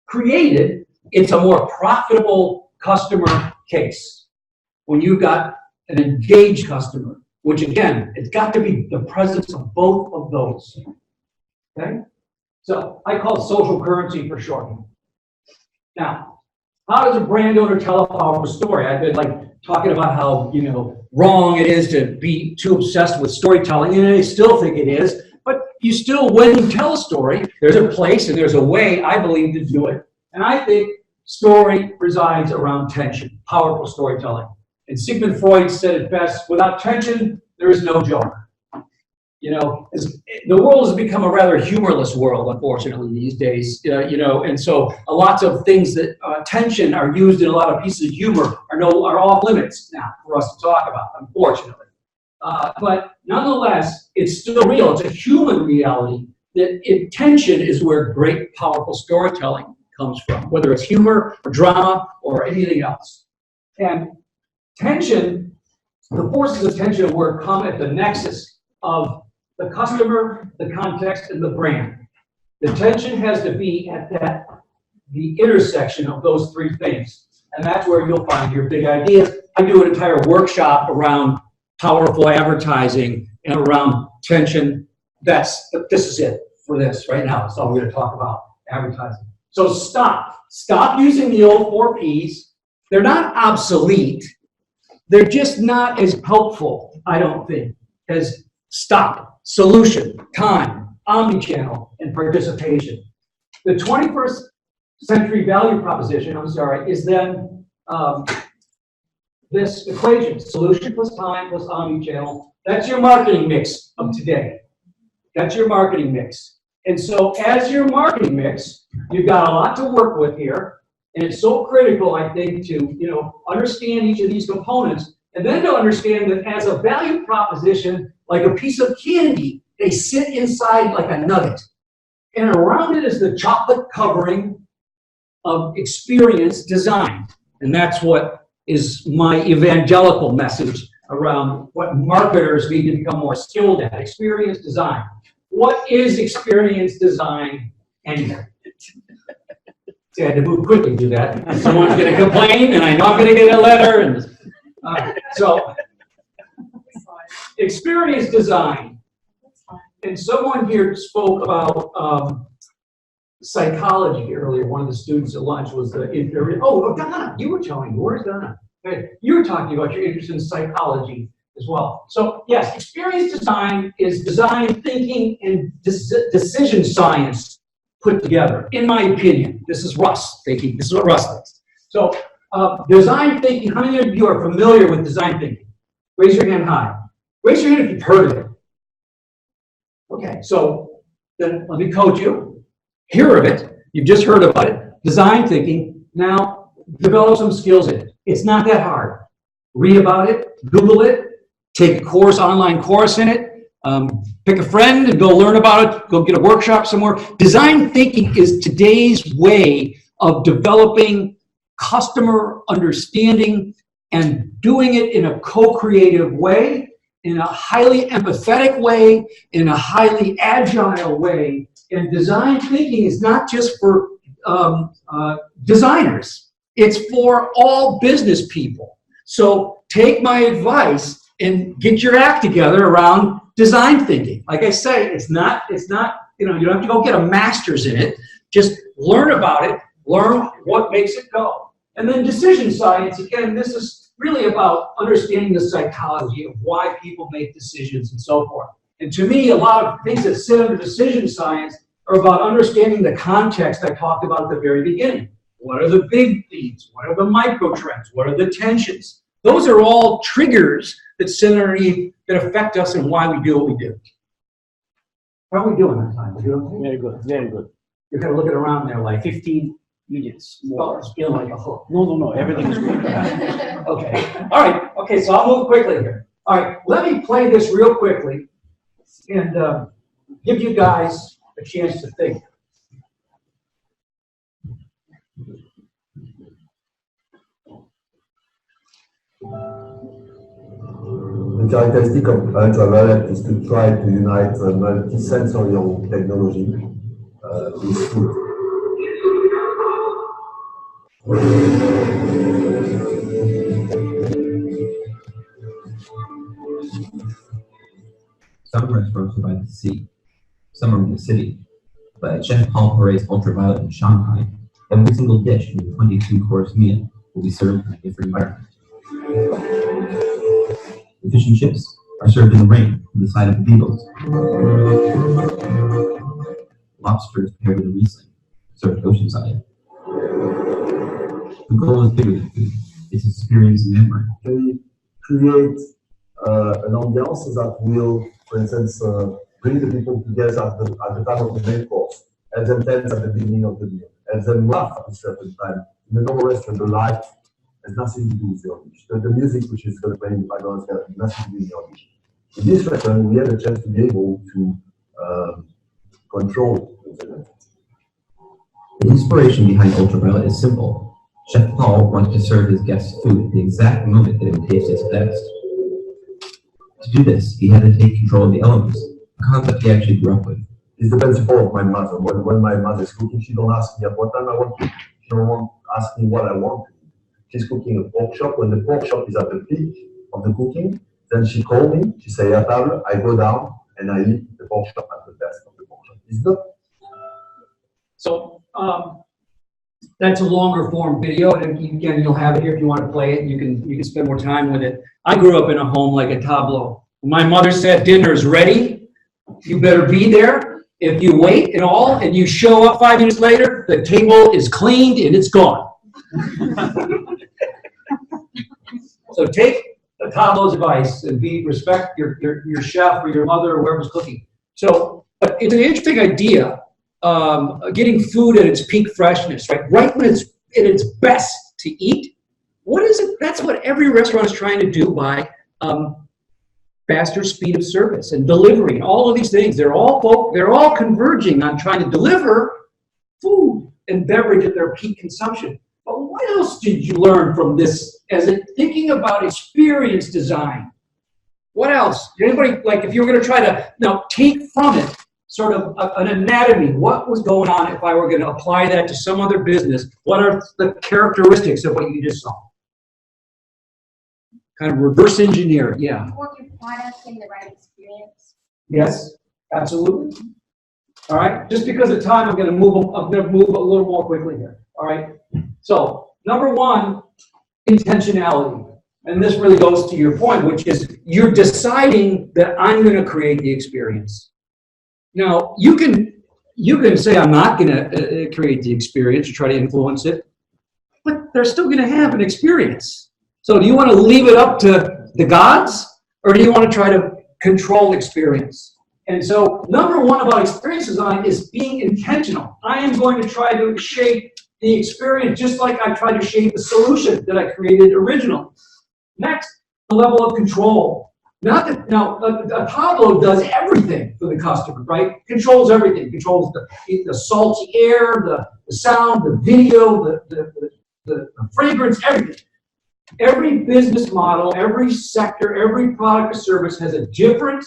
created, it's a more profitable customer case. When you've got an engaged customer, which again, it's got to be the presence of both of those. Okay? So I call it social currency for short. Now, how does a brand owner tell a powerful story? I've been talking about how wrong it is to be too obsessed with storytelling, and I still think it is. But you still, when you tell a story, there's a place and there's a way, I believe, to do it. And I think story resides around tension, powerful storytelling. And Sigmund Freud said it best, without tension, there is no joke. The world has become a rather humorless world, unfortunately, these days, and so lots of things that tension are used in a lot of pieces of humor are off limits now for us to talk about, unfortunately. But nonetheless, it's still real. It's a human reality that intention is where great, powerful storytelling comes from, whether it's humor or drama or anything else. And tension, the forces of tension at work come at the nexus of the customer, the context, and the brand. The tension has to be at the intersection of those three things. And that's where you'll find your big ideas. I do an entire workshop around powerful advertising and around tension. This is it for this right now. So I'm going to talk about advertising. So stop using the old 4 Ps. They're not obsolete. They're just not as helpful, I don't think, as stop, solution, time, omnichannel, and participation. The 21st century value proposition, is then this equation, solution plus time plus omnichannel. That's your marketing mix of today. That's your marketing mix. And so as your marketing mix, you've got a lot to work with here. And it's so critical, I think, to understand each of these components, and then to understand that as a value proposition, like a piece of candy, they sit inside like a nugget. And around it is the chocolate covering of experience design. And that's what is my evangelical message around what marketers need to become more skilled at, experience design. What is experience design anyway? See, I had to move quickly to do that. Someone's going to complain, and I know I'm going to get a letter. And so, experience design. And someone here spoke about psychology earlier. One of the students at lunch was Donna, you were telling me. Where's Donna? You were talking about your interest in psychology as well. So yes, experience design is design thinking and decision science put together, in my opinion. This is Russ thinking. This is what Russ thinks. So design thinking, how many of you are familiar with design thinking? Raise your hand high. Raise your hand if you've heard of it. Okay, so then let me code you. Hear of it. You've just heard about it. Design thinking. Now develop some skills in it. It's not that hard. Read about it, Google it, take a course, online course in it, pick a friend and go learn about it, go get a workshop somewhere. Design thinking is today's way of developing customer understanding and doing it in a co-creative way, in a highly empathetic way, in a highly agile way. And design thinking is not just for designers. It's for all business people. So take my advice and get your act together around design thinking. Like I say, it's not, you don't have to go get a master's in it. Just learn about it, learn what makes it go. And then decision science, again, this is really about understanding the psychology of why people make decisions and so forth. And to me, a lot of things that sit under decision science are about understanding the context I talked about at the very beginning. What are the big themes? What are the microtrends? What are the tensions? Those are all triggers that sit underneath that affect us and why we do what we do. How are we doing that time? We doing okay? Very good, very good. You're kind of looking around there like 15 minutes oh, more. it's feeling like a hook. No, everything is good. Okay. All right. Okay, so I'll move quickly here. All right, let me play this real quickly and give you guys a chance to think. The characteristic of ultraviolet is to try to unite multi-sensorial technology with food. Some restaurants are by the sea, some are in the city. But at Chef Paul Perret's Ultraviolet in Shanghai, every single dish in the 22-course meal will be served in a different environment. The fish and chips are served in the rain on the side of the beagles. Lobster is paired with a Riesling, served oceanside. The goal is bigger than food. It's experience and memory. We create an ambiance that will, for instance, bring the people together at the time of the main course, and then tense at the beginning of the meal, and then laugh at a certain time. In the normal restaurant, the light has nothing to do with your dish. The music which is going to play in the background has nothing to do with your dish. In this restaurant, we had a chance to be able to control. The inspiration behind ultraviolet is simple. Chef Paul wanted to serve his guests food at the exact moment that it would taste its best. To do this, he had to take control of the elements, a concept he actually grew up with. It's the principle of my mother. When my mother is cooking, she don't ask me at what time I want to eat. She don't ask me what I want to eat. She's cooking a pork chop. When the pork chop is at the peak of the cooking, then she calls me, she say, à table, I go down and I eat the pork chop at the best of the pork chop. It's not. So, that's a longer form video, and again, you'll have it here if you want to play it. You can spend more time with it. I grew up in a home like a tableau. My mother said, dinner is ready. You better be there. If you wait and all, and you show up 5 minutes later, the table is cleaned and it's gone. So take the tableau's advice and respect your chef or your mother or whoever's cooking. So, but it's an interesting idea. Getting food at its peak freshness, right when it's at its best to eat. What is it? That's what every restaurant is trying to do by faster speed of service and delivery. All of these things, they're all converging on trying to deliver food and beverage at their peak consumption. But what else did you learn from this as in thinking about experience design? What else? Anybody, like if you were going to try to now take from it sort of an anatomy, what was going on if I were going to apply that to some other business? What are the characteristics of what you just saw? Kind of reverse engineer it, yeah. Want your product in the right experience. Yes, absolutely. All right, just because of time, I'm going to move a little more quickly here. All right, so number one, intentionality. And this really goes to your point, which is you're deciding that I'm going to create the experience. Now, you can say I'm not going to create the experience or try to influence it, but they're still going to have an experience. So do you want to leave it up to the gods, or do you want to try to control experience? And so number one about experience design is being intentional. I am going to try to shape the experience just like I tried to shape the solution that I created originally. Next, the level of control. Not that now a tableau does everything for the customer, right? Controls everything. Controls the salty air, the sound, the video, the fragrance, everything. Every business model, every sector, every product or service has a different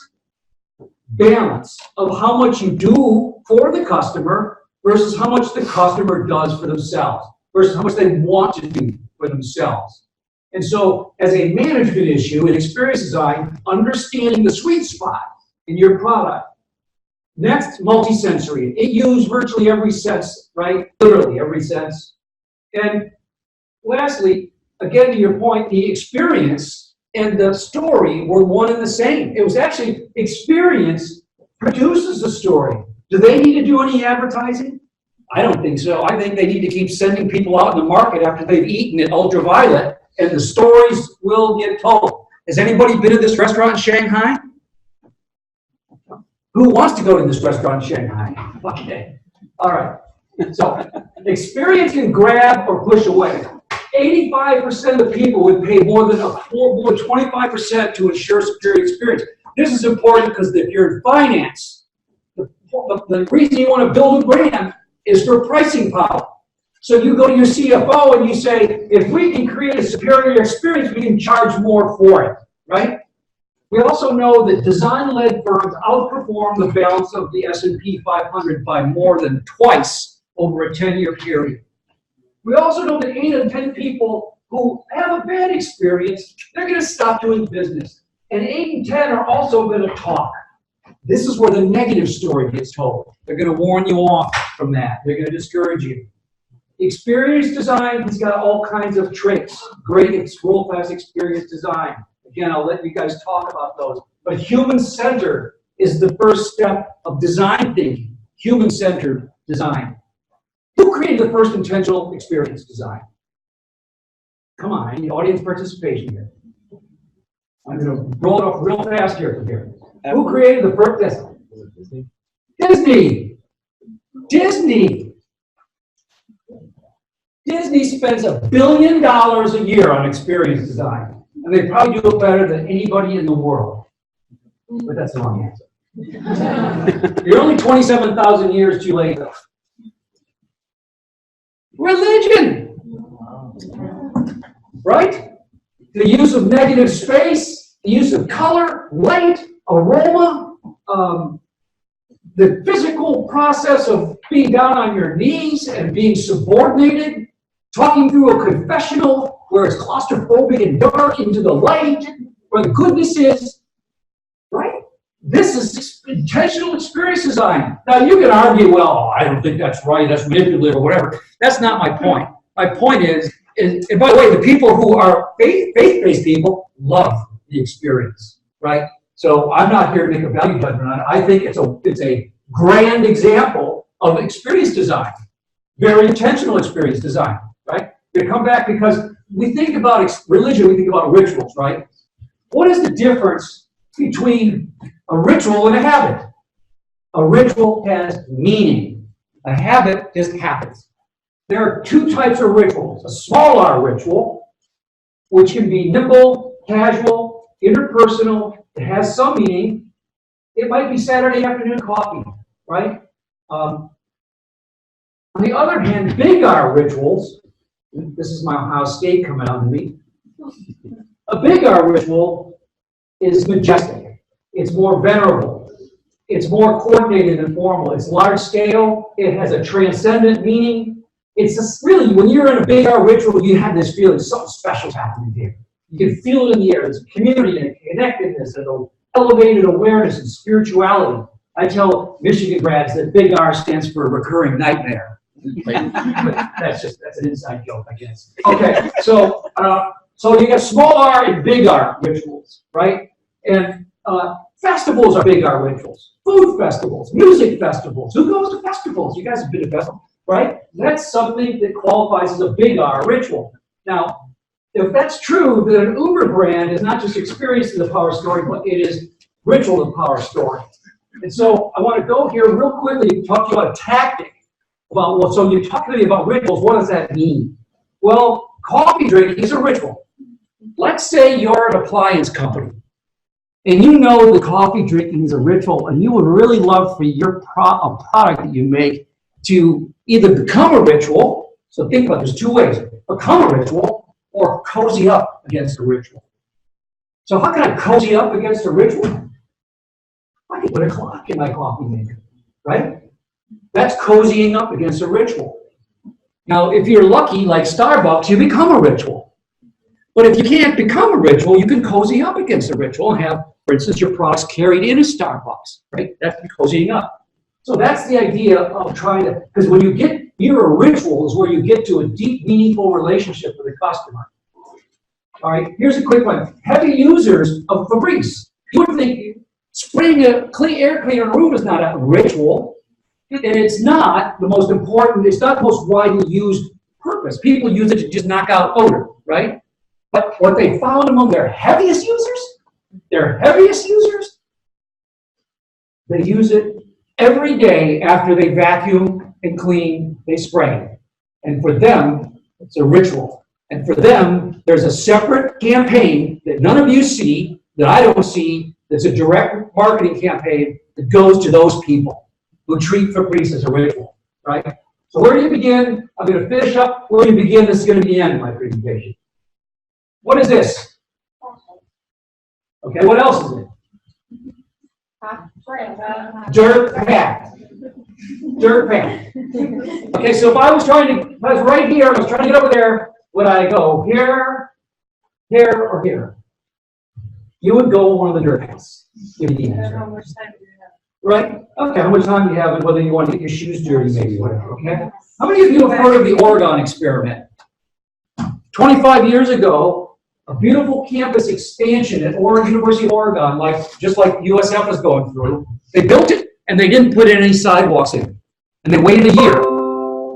balance of how much you do for the customer versus how much the customer does for themselves versus how much they want to do for themselves. And so as a management issue in experience design, understanding the sweet spot in your product. Next, multisensory. It used virtually every sense, right? Literally every sense. And lastly, again, to your point, the experience and the story were one and the same. It was actually experience produces the story. Do they need to do any advertising? I don't think so. I think they need to keep sending people out in the market after they've eaten at ultraviolet, and the stories will get told. Has anybody been to this restaurant in Shanghai? Who wants to go to this restaurant in Shanghai? Okay. All right. So experience can grab or push away. 85% of people would pay more than 25% to ensure superior experience. This is important because if you're in finance, the reason you want to build a brand is for pricing power. So you go to your CFO and you say, if we can create a superior experience, we can charge more for it, right? We also know that design-led firms outperform the balance of the S&P 500 by more than twice over a 10-year period. We also know that 8 out of 10 people who have a bad experience, they're going to stop doing business. And 8 and 10 are also going to talk. This is where the negative story gets told. They're going to warn you off from that. They're going to discourage you. Experience design has got all kinds of traits. Great world-class experience design. Again, I'll let you guys talk about those. But human-centered is the first step of design thinking. Human-centered design. Who created the first intentional experience design? Come on, I need audience participation here. I'm going to roll it off real fast here from here. Who created the first? Yes. Disney. Disney. Disney spends $1 billion a year on experience design, and they probably do it better than anybody in the world. But that's the wrong answer. You're only 27,000 years too late. Religion, right? The use of negative space, the use of color, light, aroma, the physical process of being down on your knees and being subordinated, talking through a confessional where it's claustrophobic and dark into the light, where the goodness is, right? This is intentional experience design. Now you can argue, well, I don't think that's right, that's manipulative or whatever. That's not my point. My point is and by the way, the people who are faith-based people love the experience, right? So I'm not here to make a value judgment on it. I think it's a grand example of experience design, very intentional experience design, right? They come back because we think about religion, we think about rituals, right? What is the difference between a ritual and a habit? A ritual has meaning. A habit just happens. There are two types of rituals. A small R ritual, which can be nimble, casual, interpersonal. It has some meaning. It might be Saturday afternoon coffee, right? On the other hand, big R rituals, this is my Ohio State coming out to me. A big R ritual is majestic. It's more venerable. It's more coordinated and formal. It's large scale. It has a transcendent meaning. It's just really, when you're in a big R ritual, you have this feeling something special's happening here. You can feel it in the air. There's community and connectedness and elevated awareness and spirituality. I tell Michigan grads that big R stands for recurring nightmare. that's an inside joke, I guess. Okay, so you got small R and big R rituals, right? And festivals are big R rituals. Food festivals, music festivals. Who goes to festivals? You guys have been to festivals, right? That's something that qualifies as a big R ritual. Now, if that's true, then an Uber brand is not just experience in the power story, but it is ritual in the power story. And so I want to go here real quickly and talk to you about a tactic. So you talk to me about rituals, what does that mean? Well, coffee drinking is a ritual. Let's say you're an appliance company, and you know the coffee drinking is a ritual, and you would really love for your a product that you make to either become a ritual, so think about it, there's two ways, become a ritual, or cozy up against a ritual. So how can I cozy up against a ritual? I can put a clock in my coffee maker, right? That's cozying up against a ritual. Now, if you're lucky, like Starbucks, you become a ritual. But if you can't become a ritual, you can cozy up against a ritual and have, for instance, your products carried in a Starbucks, right? That's cozying up. So that's the idea of trying to, because when you get near a ritual is where you get to a deep, meaningful relationship with the customer. All right, here's a quick one. Heavy users of Febreze. You would think spraying a clean air cleaner in a room is not a ritual, and it's not the most important, it's not the most widely used purpose. People use it to just knock out odor, right? But what they found among their heaviest users, they use it every day after they vacuum and clean, they spray. And for them, it's a ritual. And for them, there's a separate campaign that none of you see, that I don't see, that's a direct marketing campaign that goes to those people who treat Febreze as a ritual, right? So where do you begin? I'm going to finish up. Where do you begin? This is going to be the end of my presentation. What is this? Okay, what else is it? Dirt path. Dirt path. Okay, so if I was right here, I was trying to get over there, would I go here, here, or here? You would go one of the dirt paths. Give me the answer. Right? Okay, how much time do you have and whether you want to get your shoes dirty, maybe, whatever, okay? How many of you have heard of the Oregon experiment? 25 years ago, a beautiful campus expansion at University of Oregon, just like USF is going through, they built it and they didn't put any sidewalks in. And they waited a year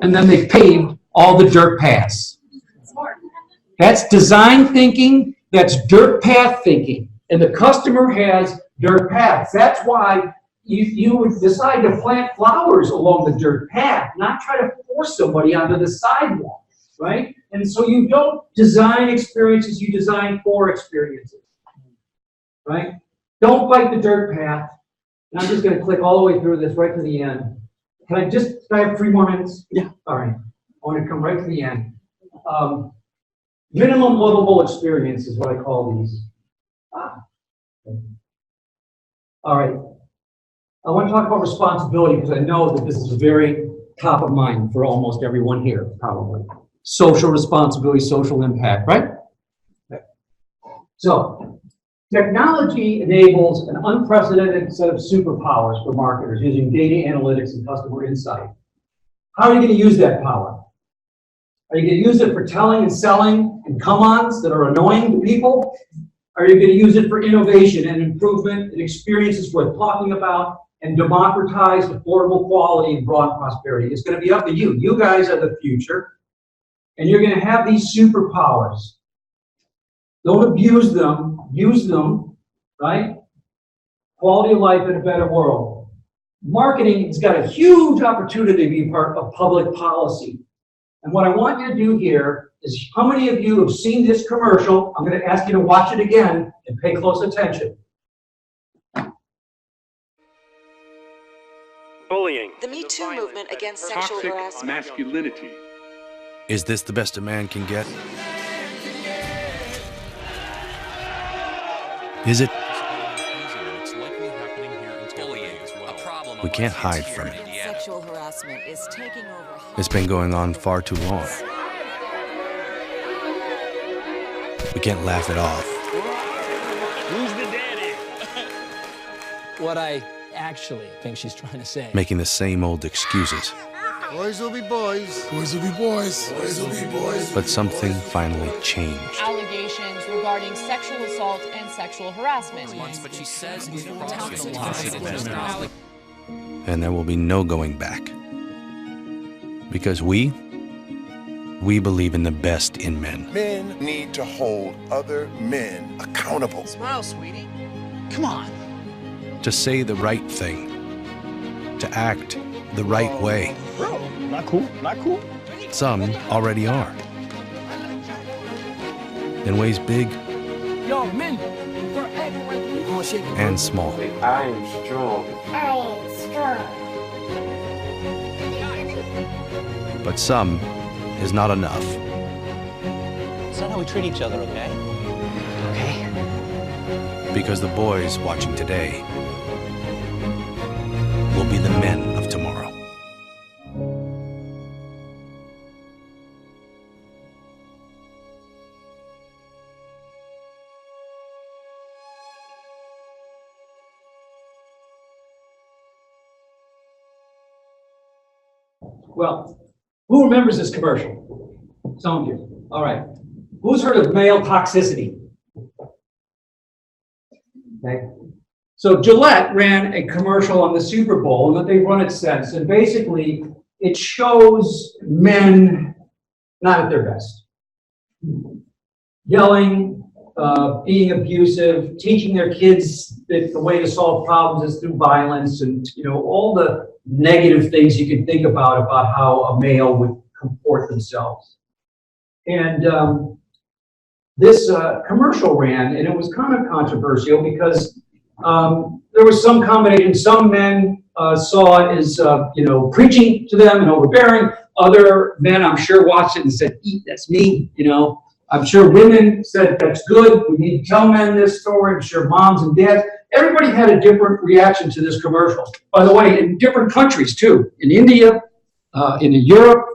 and then they paved all the dirt paths. That's design thinking, that's dirt path thinking. And the customer has dirt paths. That's why you would decide to plant flowers along the dirt path, not try to force somebody onto the sidewalk, right? And so you don't design experiences, you design for experiences, right? Don't bite the dirt path. And I'm just gonna click all the way through this right to the end. Can I have 3 more minutes? Yeah. All right, I wanna come right to the end. Minimum livable experience is what I call these. All right. I want to talk about responsibility because I know that this is very top of mind for almost everyone here, probably. Social responsibility, social impact, right? Okay. So, technology enables an unprecedented set of superpowers for marketers using data analytics and customer insight. How are you going to use that power? Are you going to use it for telling and selling and come-ons that are annoying to people? Are you going to use it for innovation and improvement and experiences worth talking about and democratize affordable quality and broad prosperity? It's going to be up to you. You guys are the future, and you're going to have these superpowers. Don't abuse them. Use them, right? Quality of life in a better world. Marketing has got a huge opportunity to be part of public policy. And what I want you to do here is, how many of you have seen this commercial? I'm going to ask you to watch it again and pay close attention. Bullying. The Me Too movement against sexual Toxic harassment. masculinity. Is this the best a man can get? Is it? We can't hide from it. Sexual harassment is taking over. It's been going on far too long. We can't laugh it off. Who's the daddy? What I actually think she's trying to say. Making the same old excuses. Boys will be boys. Boys will be boys. Boys will be boys. But something finally changed. Allegations regarding sexual assault and sexual harassment. But she says And there will be no going back. Because we believe in the best in men. Men need to hold other men accountable. Smile, sweetie. Come on. To say the right thing. To act the right way. Bro, not cool, not cool. Some already are. In ways big Yo, men. and small. I am strong. But some is not enough. It's not how we treat each other, okay? Okay. Because the boys watching today will be the men of tomorrow. Well, who remembers this commercial? Some of you. All right. Who's heard of male toxicity? Okay. So Gillette ran a commercial on the Super Bowl, and they've run it since. And basically, it shows men not at their best. Yelling, being abusive, teaching their kids that the way to solve problems is through violence, and all the negative things you can think about how a male would comport themselves. And this commercial ran, and it was kind of controversial because there was some combination. Some men saw it as preaching to them and overbearing. Other men, I'm sure, watched it and said, "Eat, that's me." I'm sure women said, "That's good. We need to tell men this story." I'm sure moms and dads. Everybody had a different reaction to this commercial. By the way, in different countries too. In India, in Europe,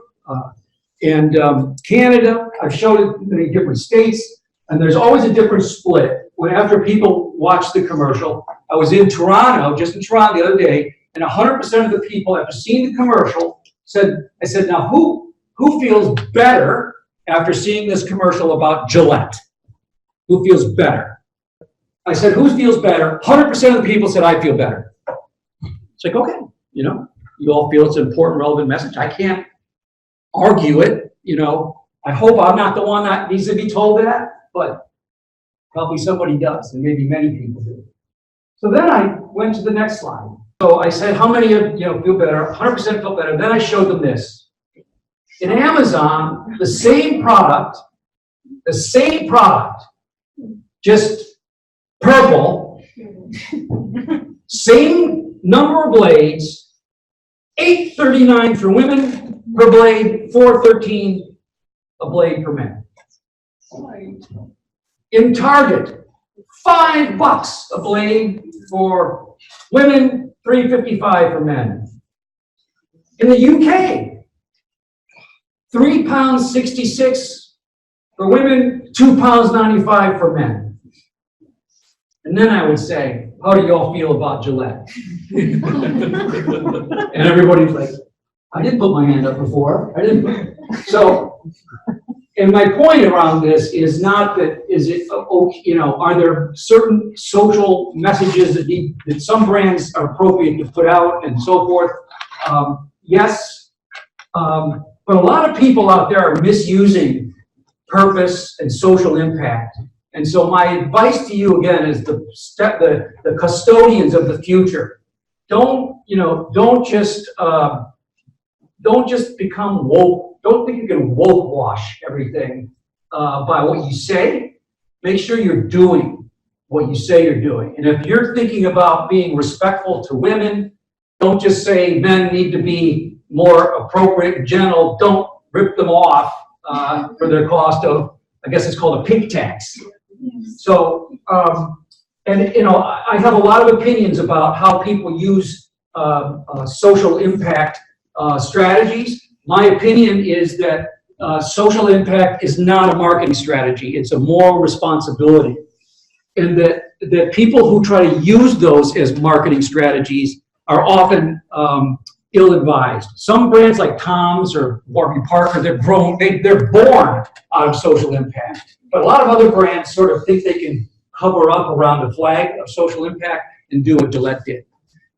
and Canada. I've showed it in many different states, and there's always a different split. When after people watch the commercial, I was in Toronto, just in Toronto the other day, and 100% of the people after seeing the commercial said, I said, now who feels better after seeing this commercial about Gillette? Who feels better? I said, who feels better? 100% of the people said, I feel better. It's like, okay, you all feel it's an important, relevant message. I can't argue it, I hope I'm not the one that needs to be told that, but probably somebody does, and maybe many people do. So then I went to the next slide. So I said, how many of you feel better? 100% feel better. Then I showed them this. In Amazon, the same product, just purple, same number of blades, $8.39 for women per blade, $4.13 a blade for men. In Target, $5 a blade for women, $3.55 for men. In the UK, £3.66 for women, £2.95 for men. And then I would say, how do y'all feel about Gillette? And everybody's like, I didn't put my hand up before. I didn't. So, and my point around this is not that, is it, are there certain social messages that some brands are appropriate to put out and so forth? Yes, but a lot of people out there are misusing purpose and social impact. And so my advice to you again is the custodians of the future. Don't just become woke. Don't think you can woke wash everything by what you say. Make sure you're doing what you say you're doing. And if you're thinking about being respectful to women, don't just say men need to be more appropriate and gentle. Don't rip them off for their cost of, I guess it's called a pink tax. So, I have a lot of opinions about how people use social impact strategies. My opinion is that social impact is not a marketing strategy. It's a moral responsibility. And that people who try to use those as marketing strategies are often ill-advised. Some brands like Tom's or Warby Parker, they're born out of social impact. But a lot of other brands sort of think they can cover up around the flag of social impact and do what Gillette did.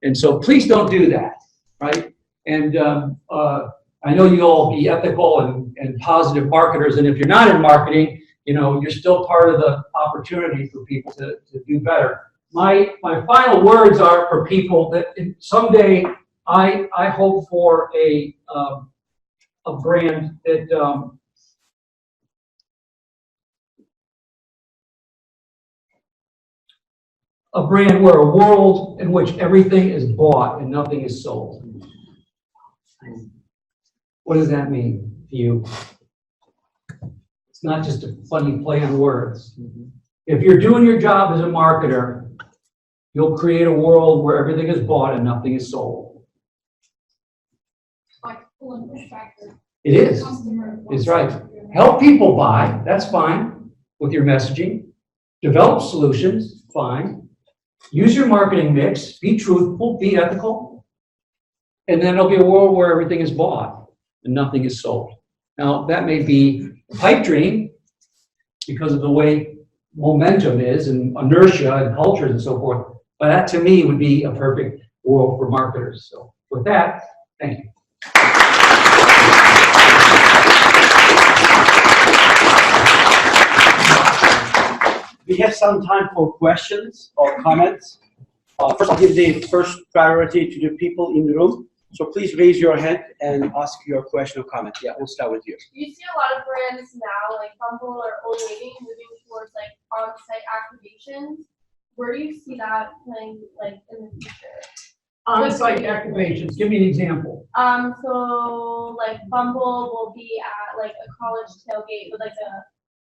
And so please don't do that, right? And I know you all be ethical and positive marketers, and if you're not in marketing, you're still part of the opportunity for people to do better. My final words are for people that someday I hope for a brand that a world in which everything is bought and nothing is sold. What does that mean to you? It's not just a funny play on words. If you're doing your job as a marketer, you'll create a world where everything is bought and nothing is sold. Like full perspective. It is. It's right. Help people buy, that's fine, with your messaging. Develop solutions, fine. Use your marketing mix, be truthful, be ethical, and then there'll be a world where everything is bought and nothing is sold. Now, that may be a pipe dream because of the way momentum is and inertia and cultures and so forth, but that to me would be a perfect world for marketers. So with that, thank you. We have some time for questions or comments. First, I'll give the first priority to the people in the room. So please raise your hand and ask your question or comment. Yeah, we'll start with you. You see a lot of brands now, like Bumble or Old Navy, moving towards like on-site activations. Where do you see that playing like in the future? On-site activations. Give me an example. So like Bumble will be at like a college tailgate with like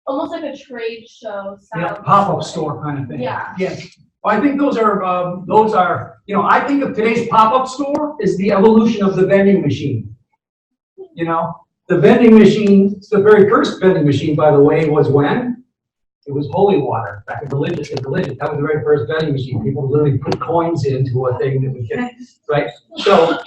almost like a trade show style. Yeah, pop-up store kind of thing. Yeah. Yes. Well, I think those are, I think of today's pop-up store is the evolution of the vending machine. The vending machine, the very first vending machine, by the way, was when? It was holy water, back in religion. That was the very first vending machine. People literally put coins into a thing that would get, right? So,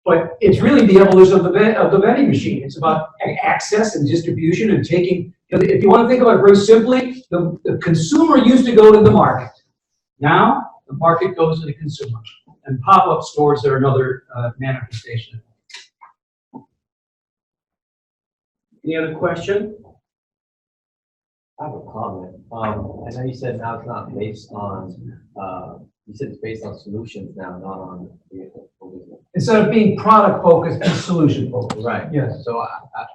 but it's really the evolution of the vending machine. It's about access and distribution and taking, if you want to think about it very simply, the consumer used to go to the market. Now, the market goes to the consumer. And pop-up stores are another manifestation. Any other question? I have a comment. I know you said now it's not based on, you said it's based on solutions now, not on vehicle. Instead of being product focused, it's solution focused. Right. Yes. So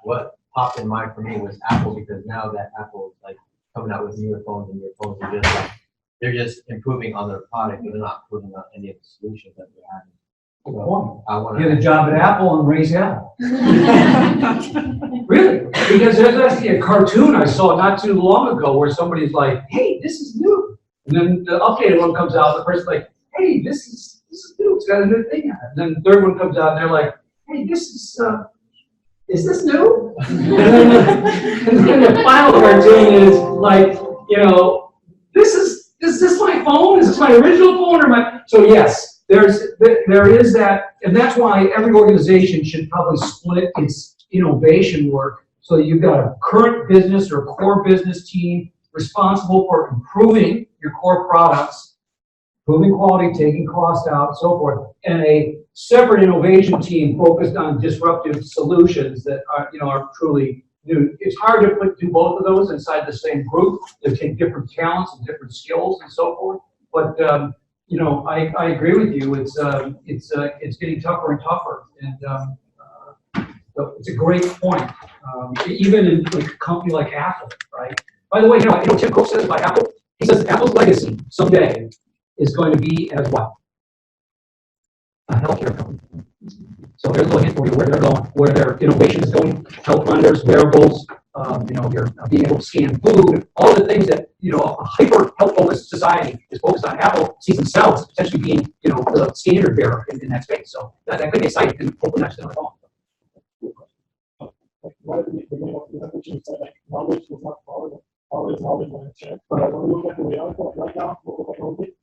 what popped in mind for me was Apple, because now that Apple is like coming out with newer phones, and your phones are just like they're just improving on their product, but they're not improving on any of the solutions that they're having. Good point. I want Get a job at Apple and raise hell. Really? Because there's actually a cartoon I saw not too long ago where somebody's like, hey, this is new. And then the updated one comes out, the person's like, hey, this is new, it's got a new thing on it. And then the third one comes out and they're like, hey, this is this new? And then the final cartoon is like, you know, is this my phone? Is this my original phone or my? So yes, there is that, and that's why every organization should probably split its innovation work so that you've got a current business or core business team responsible for improving your core products, improving quality, taking cost out, and so forth, and a separate innovation team focused on disruptive solutions that are, you know, are truly new. It's hard to do both of those inside the same group. They take different talents and different skills and so forth. But you know, I agree with you. It's getting tougher and tougher, and so it's a great point. Even in like a company like Apple, right? By the way, you know Tim Cook says about Apple. He says Apple's legacy someday is going to be as what? A healthcare company. So there's a little hint for you where they're going, where their innovation is going. Health runners, wearables, you know, you're being able to scan food, all the things that, you know, a hyper health focused society is focused on. Apple sees themselves potentially being, you know, the standard bearer in that space. So that could be exciting, and hopefully that's going to fall. Right at the beginning of the presentation, you said like knowledge is not power is knowledge when it's shared. But when we look at the reality of right now, local technology,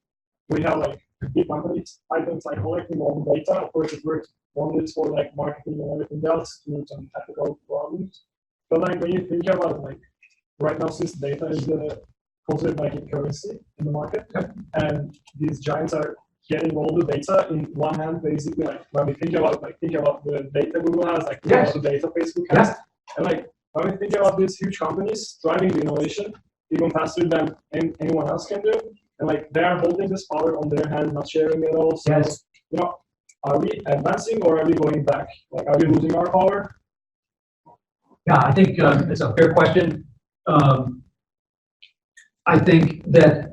we have like big companies, items like collecting all the data. Of course, it works wonders for like marketing and everything else to some technical problems. But like when you think about like right now, since data is considered like a currency in the market, and these giants are getting all the data in one hand, basically. Like when we think about the data Google has, like about the data Facebook has, and like when we think about these huge companies driving the innovation even faster than anyone else can do, and like they are holding this power on their hand, not sharing it all. So, you know, are we advancing or are we going back? Like, are we losing our power? Yeah, I think it's a fair question. I think that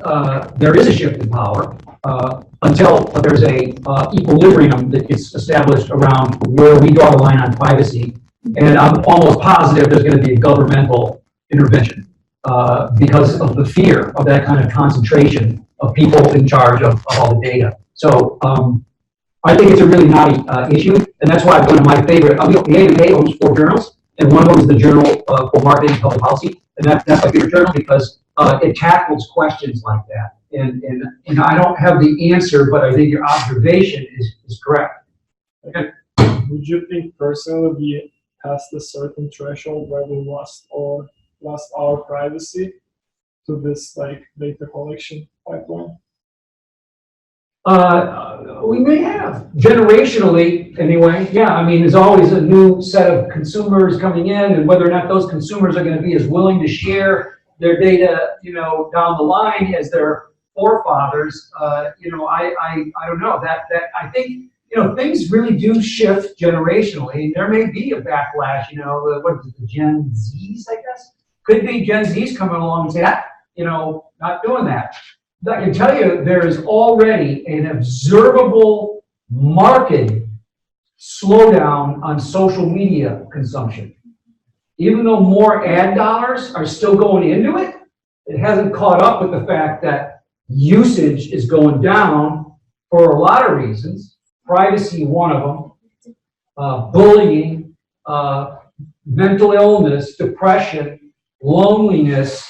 there is a shift in power until there's a equilibrium that gets established around where we draw the line on privacy. And I'm almost positive there's going to be a governmental intervention because of the fear of that kind of concentration of people in charge of all the data. So I think it's a really knotty issue, and that's why one of my favorite, the AMA owns 4 journals, and one of them is the Journal for Marketing and Public Policy, and that's my favorite journal because it tackles questions like that. And I don't have the answer, but I think your observation is correct. Okay. Would you think personally we passed a certain threshold where we lost our privacy to this like data collection pipeline? We may have. Generationally, anyway. Yeah, I mean, there's always a new set of consumers coming in, and whether or not those consumers are going to be as willing to share their data, you know, down the line as their forefathers, you know, I don't know. That I think, you know, things really do shift generationally. There may be a backlash, you know, what is it, the Gen Zs, I guess? Could be Gen Zs coming along and say, you know, not doing that. I can tell you there is already an observable market slowdown on social media consumption. Even though more ad dollars are still going into it, it hasn't caught up with the fact that usage is going down for a lot of reasons. Privacy, one of them, bullying, mental illness, depression, loneliness,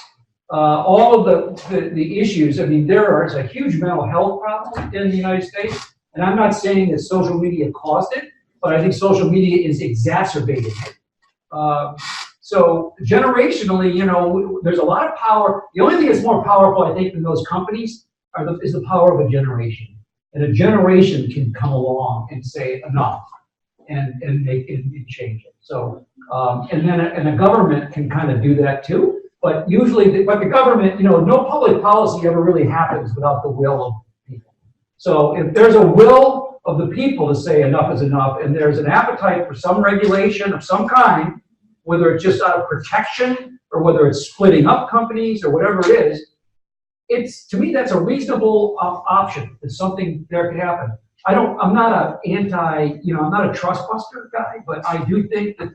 all of the issues. I mean, there's a huge mental health problem in the United States, and I'm not saying that social media caused it, but I think social media is exacerbating it. So generationally, you know, there's a lot of power. The only thing that's more powerful, I think, than those companies is the power of a generation. And a generation can come along and say enough, and make and change it. So, and then a government can kind of do that too. But usually, the government, you know, no public policy ever really happens without the will of people. So if there's a will of the people to say enough is enough, and there's an appetite for some regulation of some kind, whether it's just out of protection or whether it's splitting up companies or whatever it is, it's, to me, that's a reasonable option. It's something that could happen. I'm not I'm not a trust buster guy, but I do think that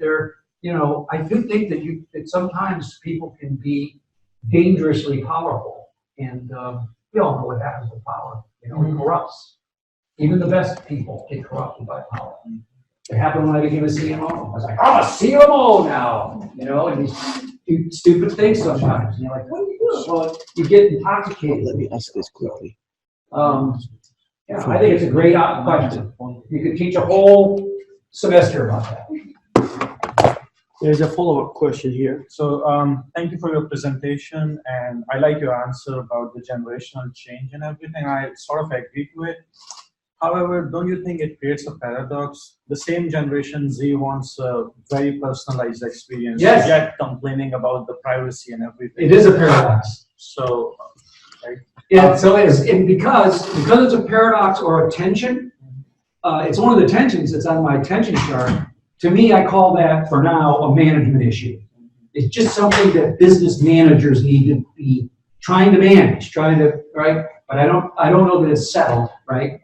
that sometimes people can be dangerously powerful. And we all know what happens with power. It corrupts. Even the best people get corrupted by power. It happened when I became a CMO. I was like, I'm a CMO now, and you do stupid things sometimes. And you're like, what are you doing? Well, you get intoxicated. Let me ask this quickly. Yeah, I think it's a great question. You could teach a whole semester about that. There's a follow-up question here. So thank you for your presentation, and I like your answer about the generational change and everything. I sort of agree to it. However, don't you think it creates a paradox? The same generation Z wants a very personalized experience, yes, yet complaining about the privacy and everything. It is a paradox. So, right? Yeah, so it is. And because it's a paradox or a tension, it's one of the tensions that's on my tension chart. To me, I call that, for now, a management issue. It's just something that business managers need to be trying to manage, right? But I don't know that it's settled, right?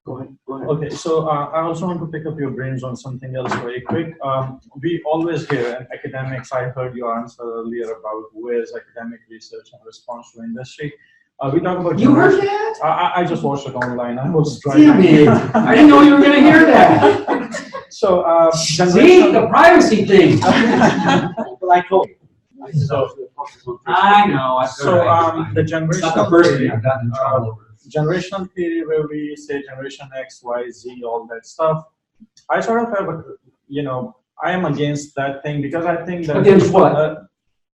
Go ahead. Okay, so I also want to pick up your brains on something else very quick. We always hear, and academics, I heard your answer earlier about where's academic research in response to industry. We talk about. You heard that? I just watched it online. I was driving. Damn it! I didn't know you were going to hear that. So, see, the privacy thing. I told you. So, I know. So, the generational. Not the first thing I've gotten in trouble over. Generational theory, where we say generation X, Y, Z, all that stuff. I sort of have I am against that thing because I think that against what?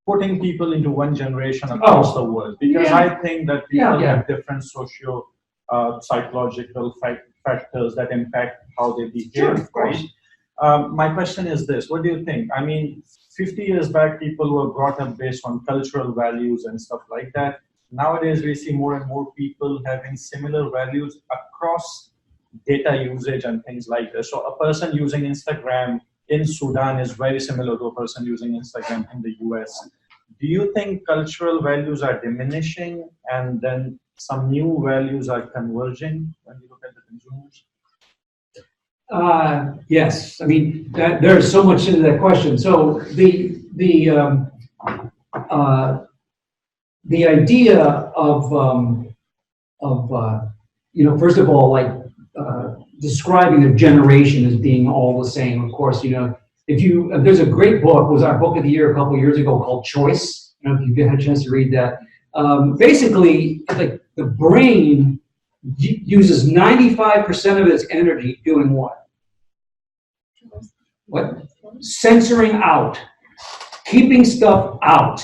Putting people into one generation across the world, because I think that people have different socio psychological factors that impact how they behave, right? My question is this: what do you think? I mean, 50 years back, people were brought up based on cultural values and stuff like that. Nowadays, we see more and more people having similar values across data usage and things like this. So a person using Instagram in Sudan is very similar to a person using Instagram in the US. Do you think cultural values are diminishing and then some new values are converging when you look at the consumers? Yes, I mean, there's so much into that question. So the idea of first of all, like describing a generation as being all the same. Of course, there's a great book, was our book of the year a couple of years ago, called Choice. I don't know if you've had a chance to read that. Basically, like the brain uses 95% of its energy doing what? What? Censoring out, keeping stuff out.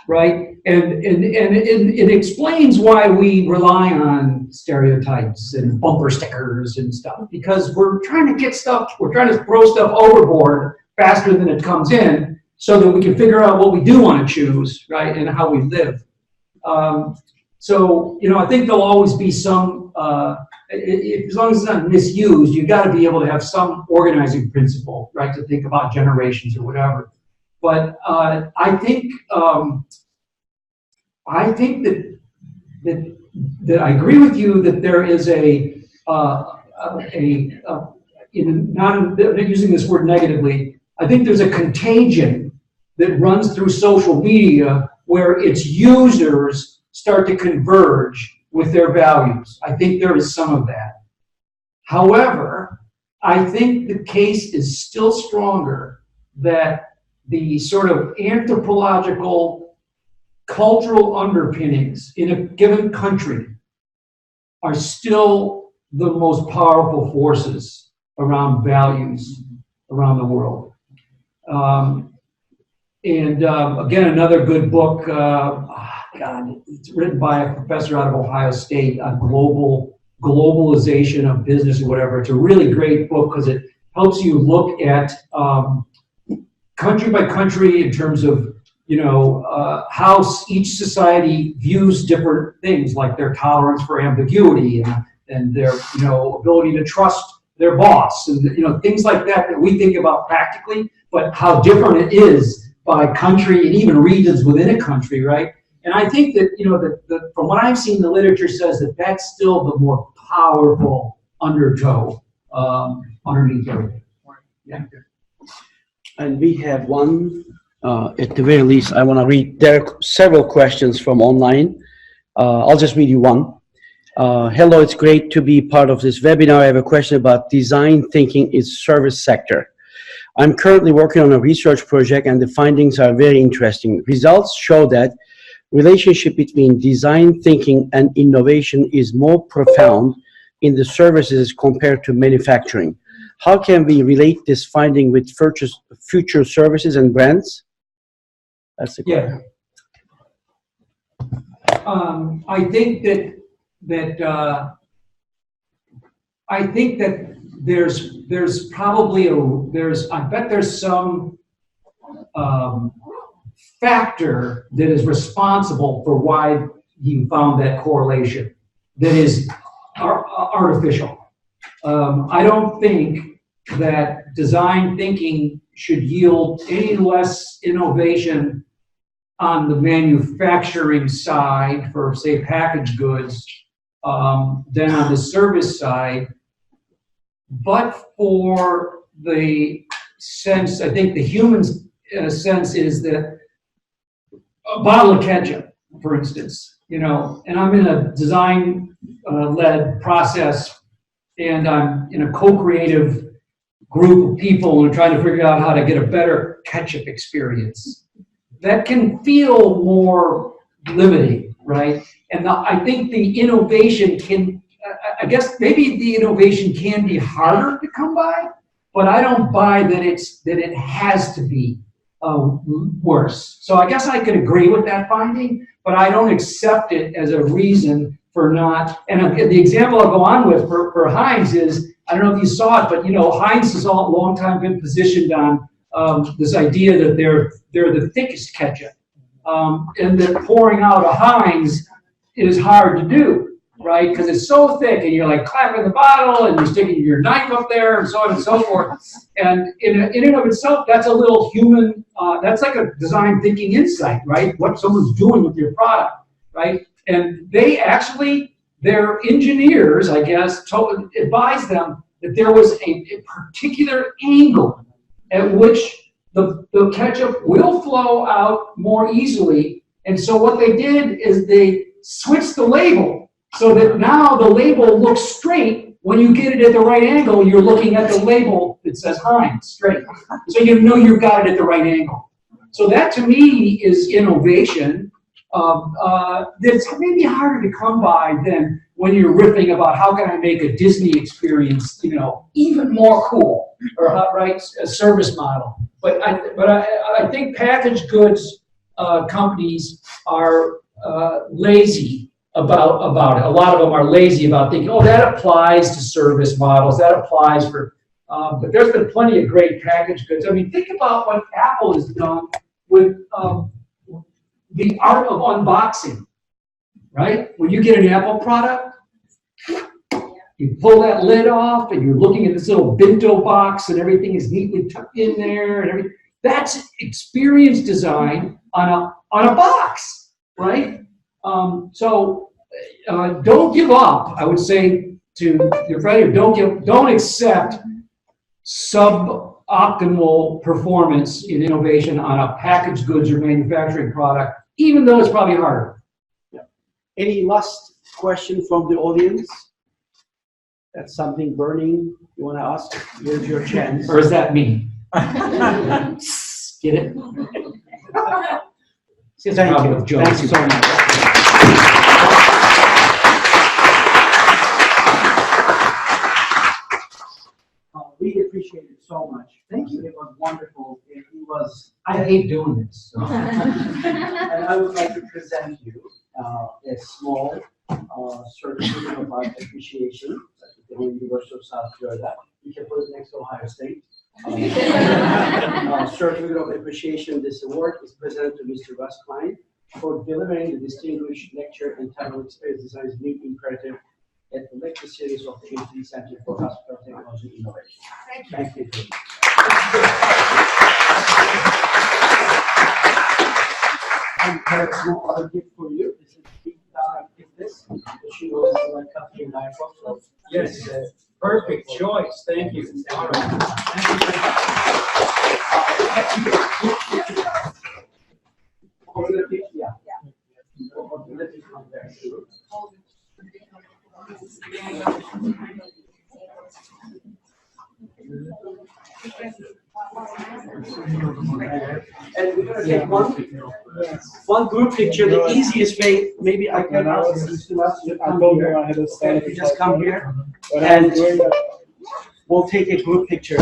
Right? And it explains why we rely on stereotypes and bumper stickers and stuff, because we're trying to throw stuff overboard faster than it comes in so that we can figure out what we do want to choose, right? And how we live. So, I think there'll always be some, as long as it's not misused, you've got to be able to have some organizing principle, right? To think about generations or whatever. But I think that I agree with you that there is not using this word negatively, I think there's a contagion that runs through social media where its users start to converge with their values. I think there is some of that. However, I think the case is still stronger that the sort of anthropological cultural underpinnings in a given country are still the most powerful forces around values around the world. Again, another good book, it's written by a professor out of Ohio State on globalization of business or whatever. It's a really great book because it helps you look at country by country in terms of how each society views different things, like their tolerance for ambiguity and their ability to trust their boss, and things like that we think about practically, but how different it is by country and even regions within a country, right? And I think that, you know, from what I've seen, the literature says that that's still the more powerful undertow underneath everything. Yeah. And we have one, at the very least, I want to read, there are several questions from online. I'll just read you one. Hello, it's great to be part of this webinar. I have a question about design thinking in service sector. I'm currently working on a research project and the findings are very interesting. Results show that relationship between design thinking and innovation is more profound in the services compared to manufacturing. How can we relate this finding with future services and brands? That's the question. Yeah. I think that there's probably I bet there's some factor that is responsible for why you found that correlation that is artificial. I don't think that design thinking should yield any less innovation on the manufacturing side for, say, packaged goods than on the service side, but for the sense, I think the human sense is that a bottle of ketchup, for instance, you know, and I'm in a design-led process, and I'm in a co-creative group of people who are trying to figure out how to get a better ketchup experience. That can feel more limiting, right? And I think the innovation can, I guess maybe the innovation can be harder to come by, but I don't buy that it has to be worse. So I guess I could agree with that finding, but I don't accept it as a reason for not. And the example I'll go on with for Heinz is, I don't know if you saw it, but you know, Heinz has all long time been positioned on this idea that they're the thickest ketchup, and that pouring out a Heinz is hard to do, right? Because it's so thick, and you're like clapping the bottle, and you're sticking your knife up there, and so on and so forth. And in and of itself, that's a little human. That's like a design thinking insight, right? What someone's doing with your product, right? And they actually, their engineers, I guess, advised them that there was a particular angle at which the ketchup will flow out more easily. And so what they did is they switched the label so that now the label looks straight. When you get it at the right angle, you're looking at the label that says Heinz straight. So you know you've got it at the right angle. So that to me is innovation. That's maybe harder to come by than when you're riffing about how can I make a Disney experience, you know, even more cool, or right, a service model. But I think packaged goods companies are lazy about it. A lot of them are lazy about thinking, oh, that applies to service models. That applies for. But there's been plenty of great packaged goods. I mean, think about what Apple has done with the art of unboxing, right? When you get an Apple product, you pull that lid off and you're looking at this little bento box and everything is neatly tucked in there and everything. That's experience design on a box, right? So don't give up. I would say to your friend, don't accept suboptimal performance in innovation on a packaged goods or manufacturing product, even though it's probably harder. Yeah. Any last question from the audience? That's something burning you want to ask? Here's your chance. Or is that me? Get it? Thank you. Thank you so much. Really appreciate it so much. Thank you. It was wonderful. It was. I hate doing this. So. And I would like to present you a small certificate of appreciation at the University of South Florida. You can put it next to Ohio State. Certificate of appreciation. This award is presented to Mr. Russ Klein for delivering the distinguished lecture entitled Experience Design's New Imperative at the lecture series of the M3Center for Hospital Technology Innovation. Thank you. Thank you. have a small other gift for you. This is this. She was like cutting and iron box. Yes, perfect choice, thank you. All right. And we're gonna take one group picture, the easiest way, maybe I can ask these two us to come here. Okay, if you just come here, and we'll take a group picture.